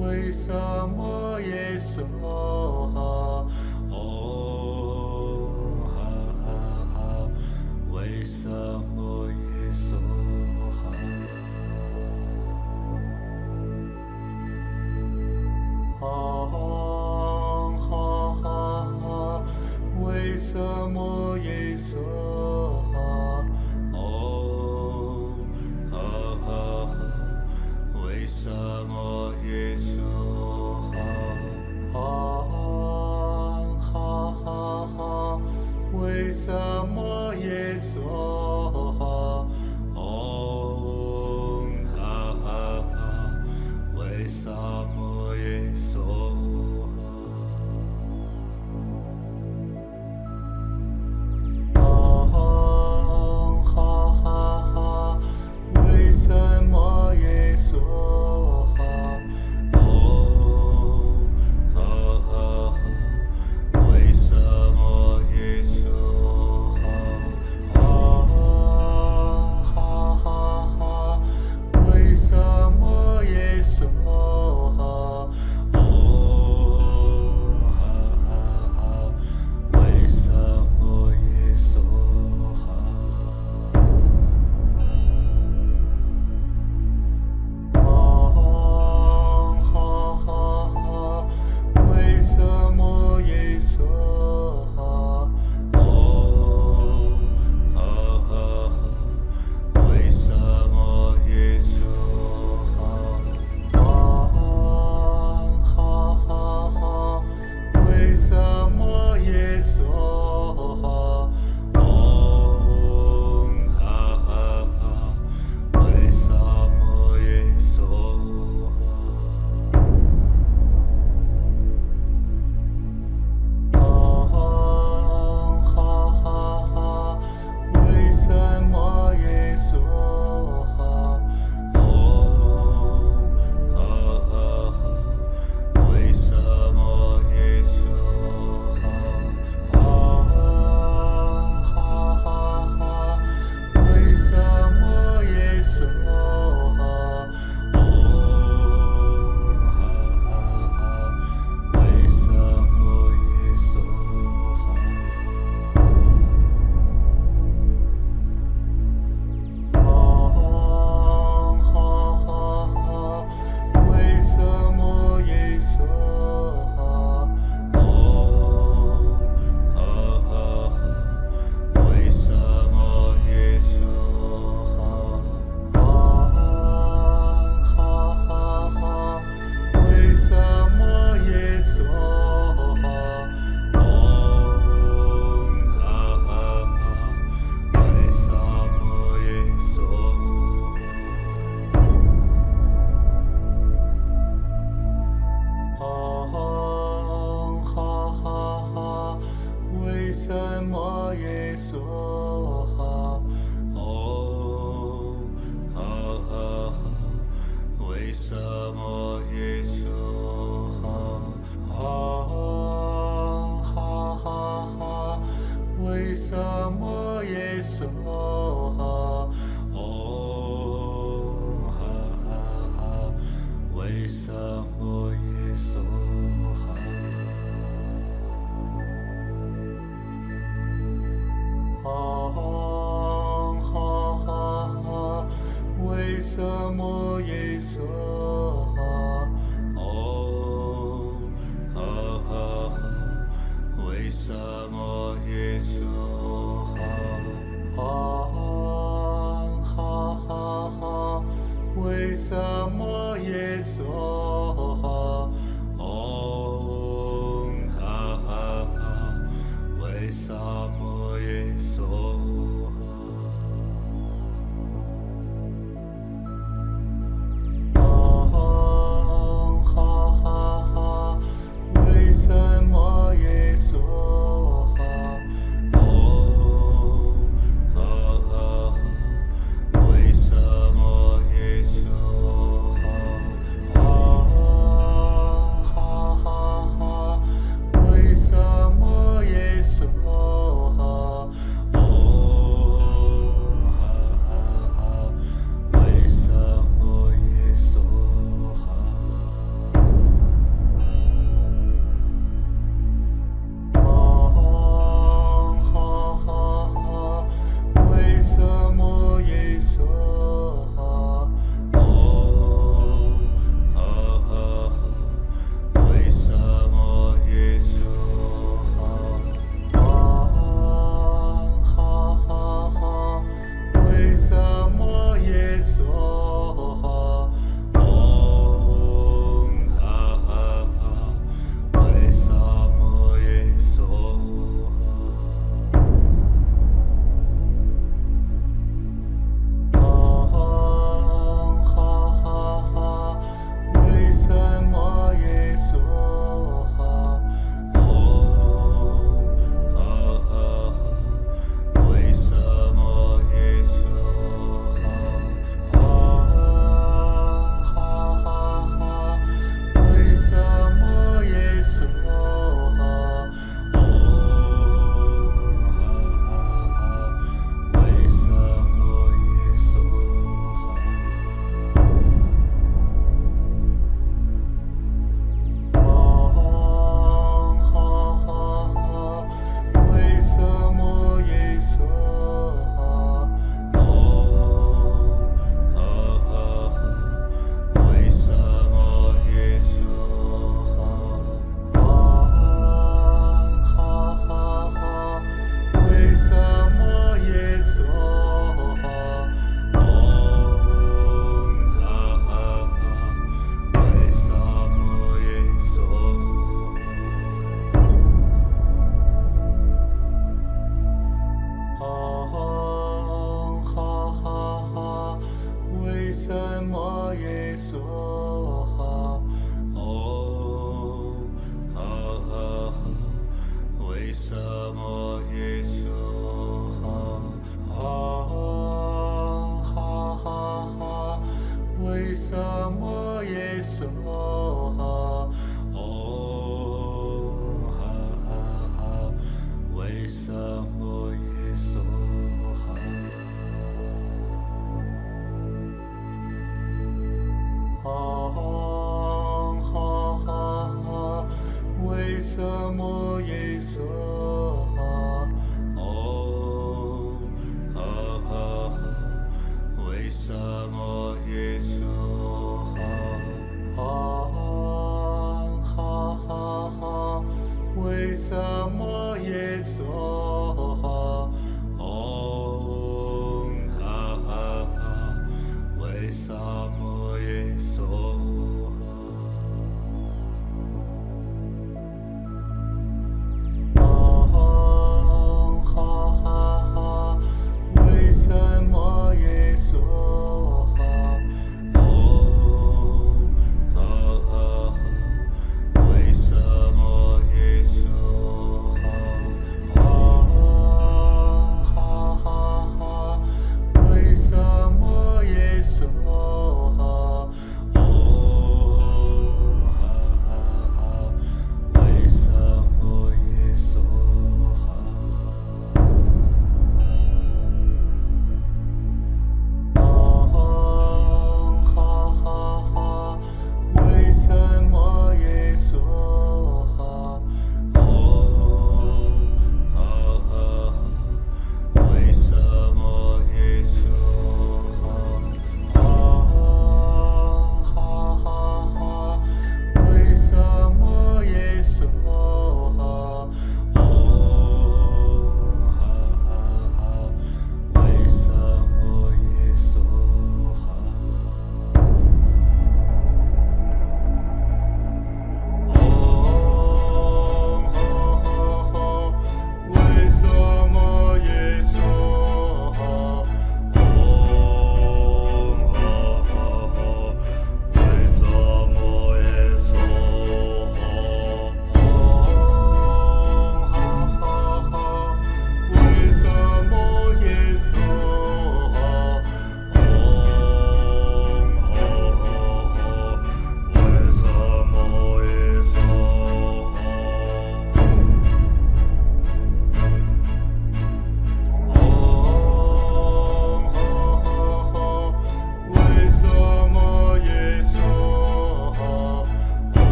为什么耶娑哈？哦哈哈哈，为什么耶娑哈？啊哈哈哈，为什么耶娑哈？哦哈哈哈，为什么耶娑哈？啊。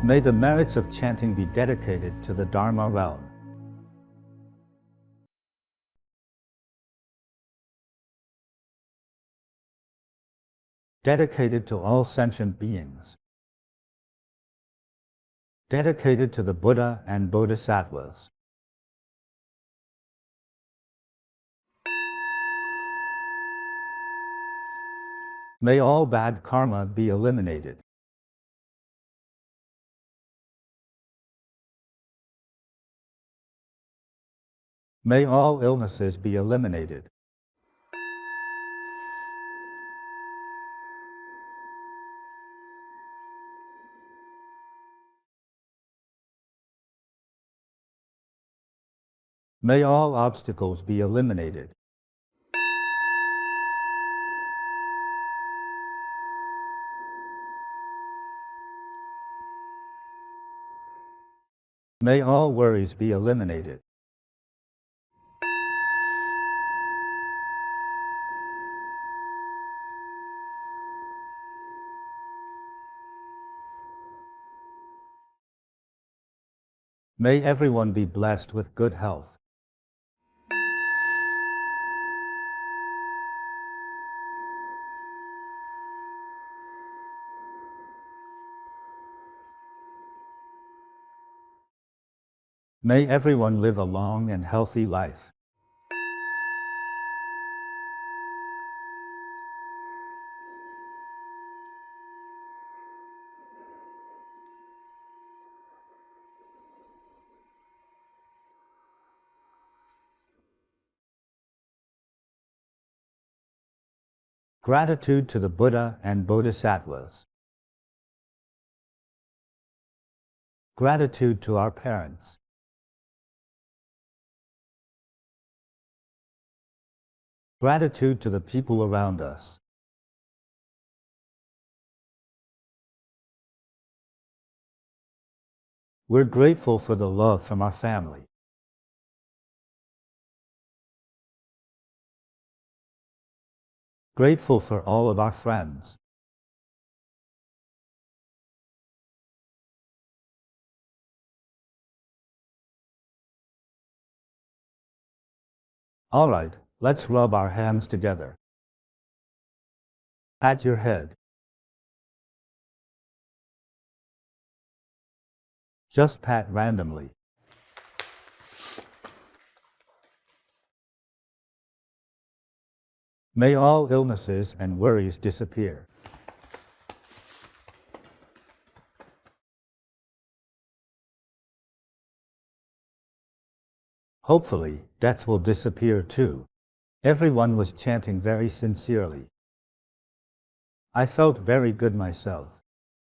May the merits of chanting be dedicated to the Dharma realm. Dedicated to all sentient beings. Dedicated to the Buddha and Bodhisattvas. May all bad karma be eliminated. May all illnesses be eliminated. May all obstacles be eliminated. May all worries be eliminated. May everyone be blessed with good health. May everyone live a long and healthy life. Gratitude to the Buddha and Bodhisattvas. Gratitude to our parents. Gratitude to the people around us. We're grateful for the love from our family. Grateful for all of our friends. All right, let's rub our hands together. Pat your head. Just pat randomly. May all illnesses and worries disappear. Hopefully, debts will disappear too. Everyone was chanting very sincerely. I felt very good myself.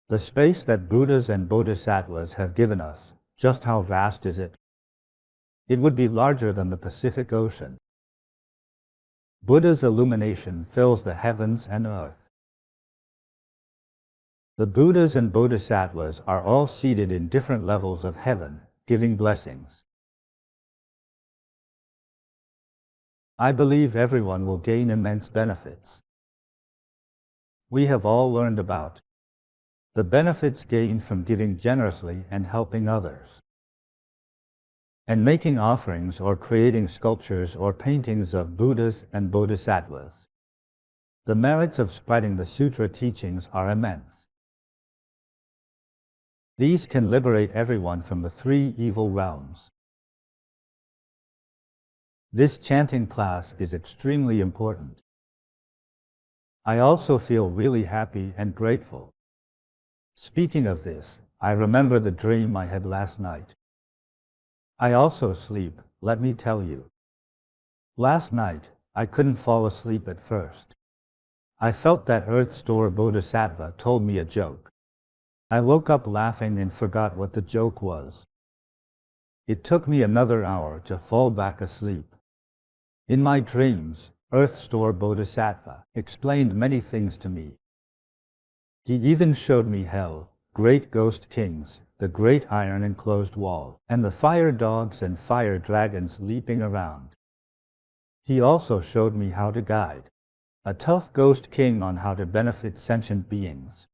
The space that Buddhas and Bodhisattvas have given us, just how vast is it? It would be larger than the Pacific Ocean. Buddha's illumination fills the heavens and earth. The Buddhas and Bodhisattvas are all seated in different levels of heaven, giving blessings. I believe everyone will gain immense benefits. We have all learned about the benefits gained from giving generously and helping others, and making offerings or creating sculptures or paintings of Buddhas and Bodhisattvas. The merits of spreading the Sutra teachings are immense. These can liberate everyone from the three evil realms. This chanting class is extremely important. I also feel really happy and grateful. Speaking of this, I remember the dream I had last night. I also sleep, let me tell you. Last night, I couldn't fall asleep at first. I felt that Earth Store Bodhisattva told me a joke. I woke up laughing and forgot what the joke was. It took me another hour to fall back asleep. In my dreams, Earth Store Bodhisattva explained many things to me. He even showed me hell, great ghost kings, the great iron enclosed wall, and the fire dogs and fire dragons leaping around. He also showed me how to guide a tough ghost king on how to benefit sentient beings.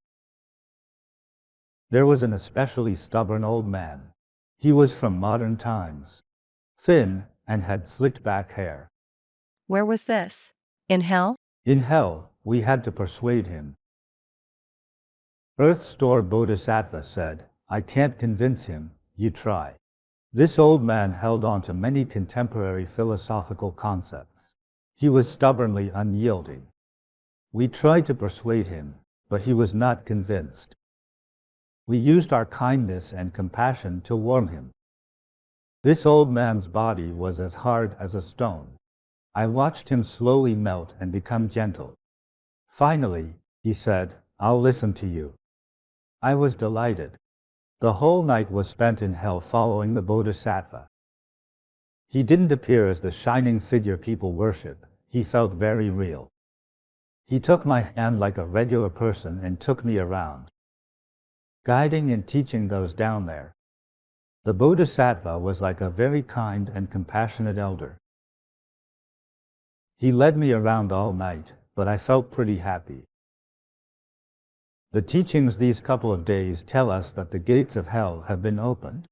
There was an especially stubborn old man. He was from modern times, thin, and had slicked back hair. Where was this? In hell? In hell, we had to persuade him. Earth Store Bodhisattva said, I can't convince him, you try. This old man held on to many contemporary philosophical concepts. He was stubbornly unyielding. We tried to persuade him, but he was not convinced. We used our kindness and compassion to warm him. This old man's body was as hard as a stone. I watched him slowly melt and become gentle. Finally, he said, I'll listen to you. I was delighted. The whole night was spent in hell following the Bodhisattva. He didn't appear as the shining figure people worship. He felt very real. He took my hand like a regular person and took me around, guiding and teaching those down there. The Bodhisattva was like a very kind and compassionate elder. He led me around all night, but I felt pretty happy. The teachings these couple of days tell us that the gates of hell have been opened.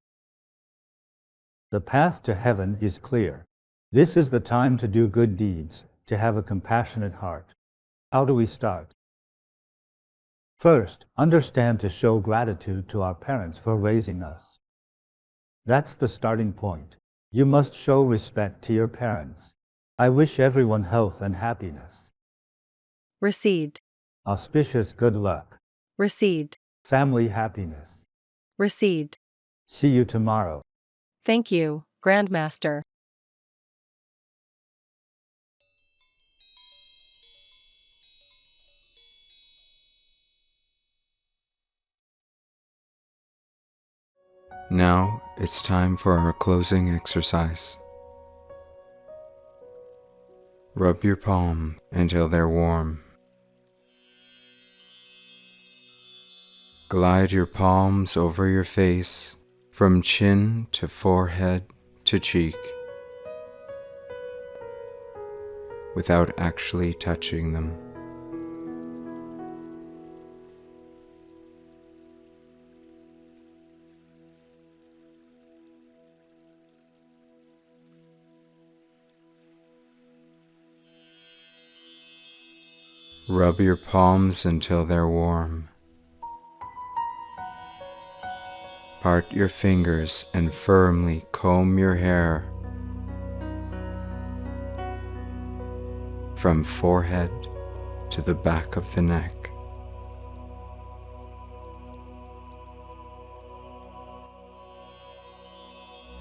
The path to heaven is clear. This is the time to do good deeds, to have a compassionate heart. How do we start? First, understand to show gratitude to our parents for raising us. That's the starting point. You must show respect to your parents. I wish everyone health and happiness. Received. Auspicious good luck. Received. Family happiness. Received. See you tomorrow. Thank you, Grandmaster. Now it's time for our closing exercise. Rub your palm until they're warm. Glide your palms over your face from chin to forehead to cheek without actually touching them. Rub your palms until they're warm. Part your fingers and firmly comb your hair from forehead to the back of the neck.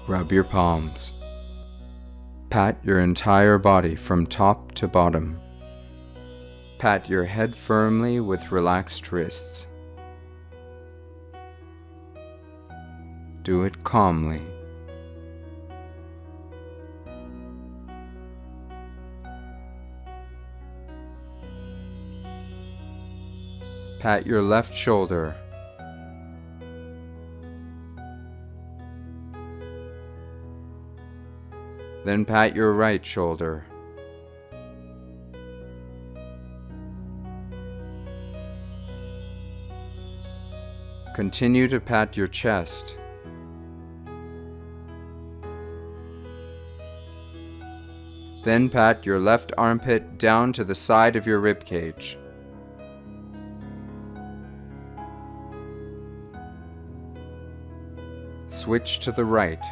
Rub your palms. Pat your entire body from top to bottom. Pat your head firmly with relaxed wrists. Do it calmly. Pat your left shoulder. Then pat your right shoulder. Continue to pat your chest. Then pat your left armpit down to the side of your rib cage. Switch to the right.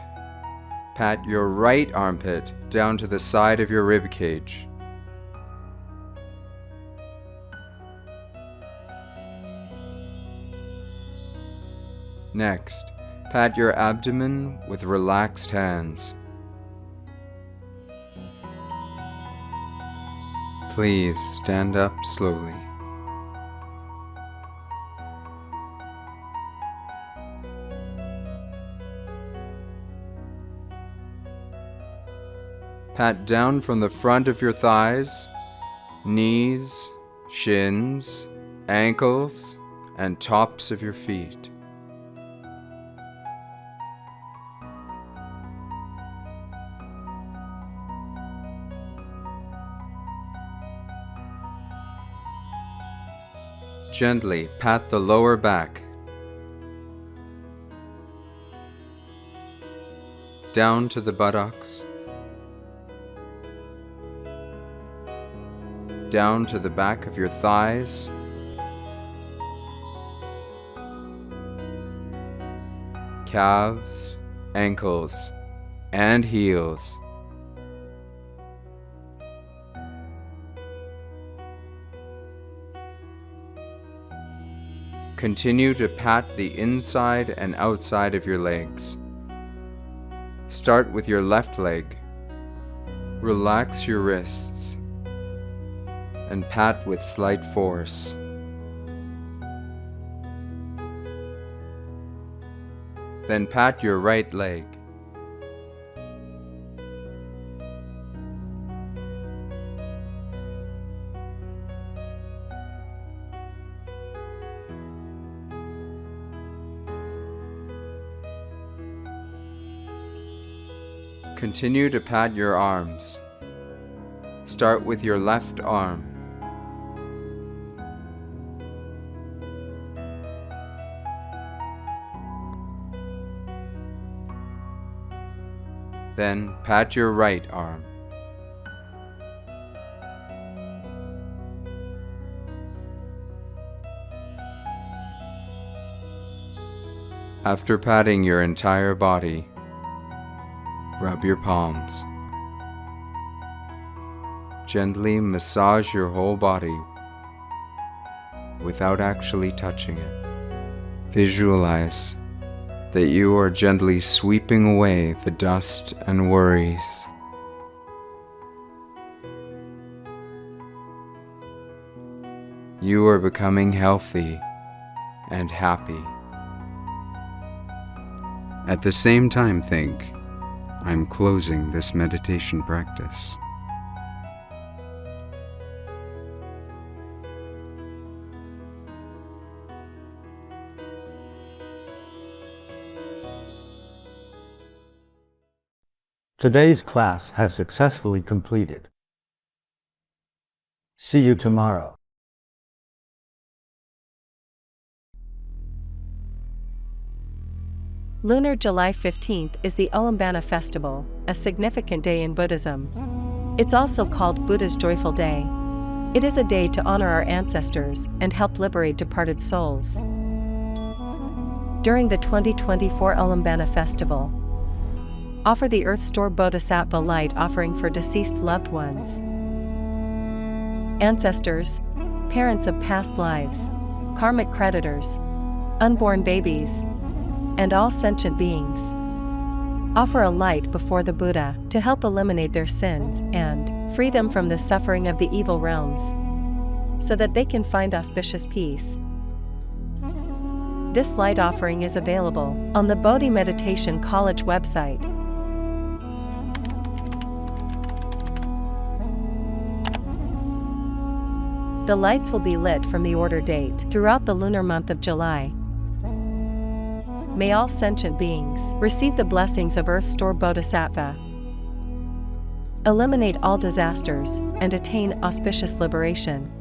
Pat your right armpit down to the side of your rib cage. Next, pat your abdomen with relaxed hands. Please stand up slowly. Pat down from the front of your thighs, knees, shins, ankles, and tops of your feet. Gently pat the lower back. down to the buttocks, down to the back of your thighs, calves, ankles, and heels. Continue to pat the inside and outside of your legs. Start with your left leg. Relax your wrists and pat with slight force. Then pat your right leg. Continue to pat your arms. Start with your left arm. Then pat your right arm. After patting your entire body, rub your palms. Gently massage your whole body without actually touching it. Visualize that you are gently sweeping away the dust and worries. You are becoming healthy and happy. At the same time, think, I'm closing this meditation practice. Today's class has successfully completed. See you tomorrow. Lunar July 15th is the Ulambana festival, a significant day in Buddhism. It's also called Buddha's Joyful Day. It is a day to honor our ancestors and help liberate departed souls. During the 2024 Ulambana festival, offer the Earth Store Bodhisattva light offering for deceased loved ones, ancestors, parents of past lives, karmic creditors, unborn babies, and all sentient beings. Offer a light before the Buddha to help eliminate their sins and free them from the suffering of the evil realms, so that they can find auspicious peace. This light offering is available on the Bodhi Meditation College website. The lights will be lit from the order date throughout the lunar month of July. May all sentient beings receive the blessings of Earth Store Bodhisattva, eliminate all disasters, and attain auspicious liberation.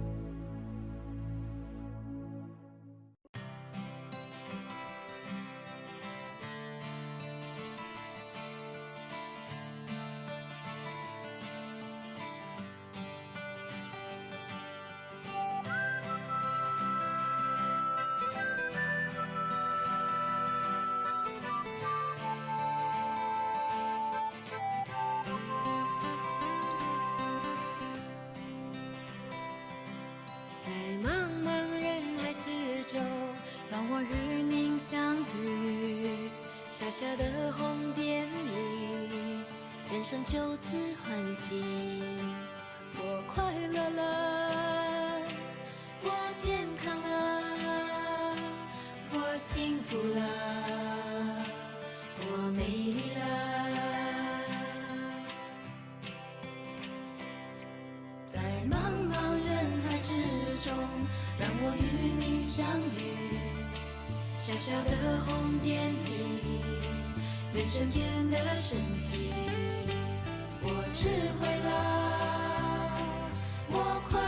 小的红点里，人生就此欢喜。我快乐了，我健康了，我幸福了，我美丽了。在茫茫人海之中，让我与你相遇。小小的红点里，人生变得神奇。我智慧了，我快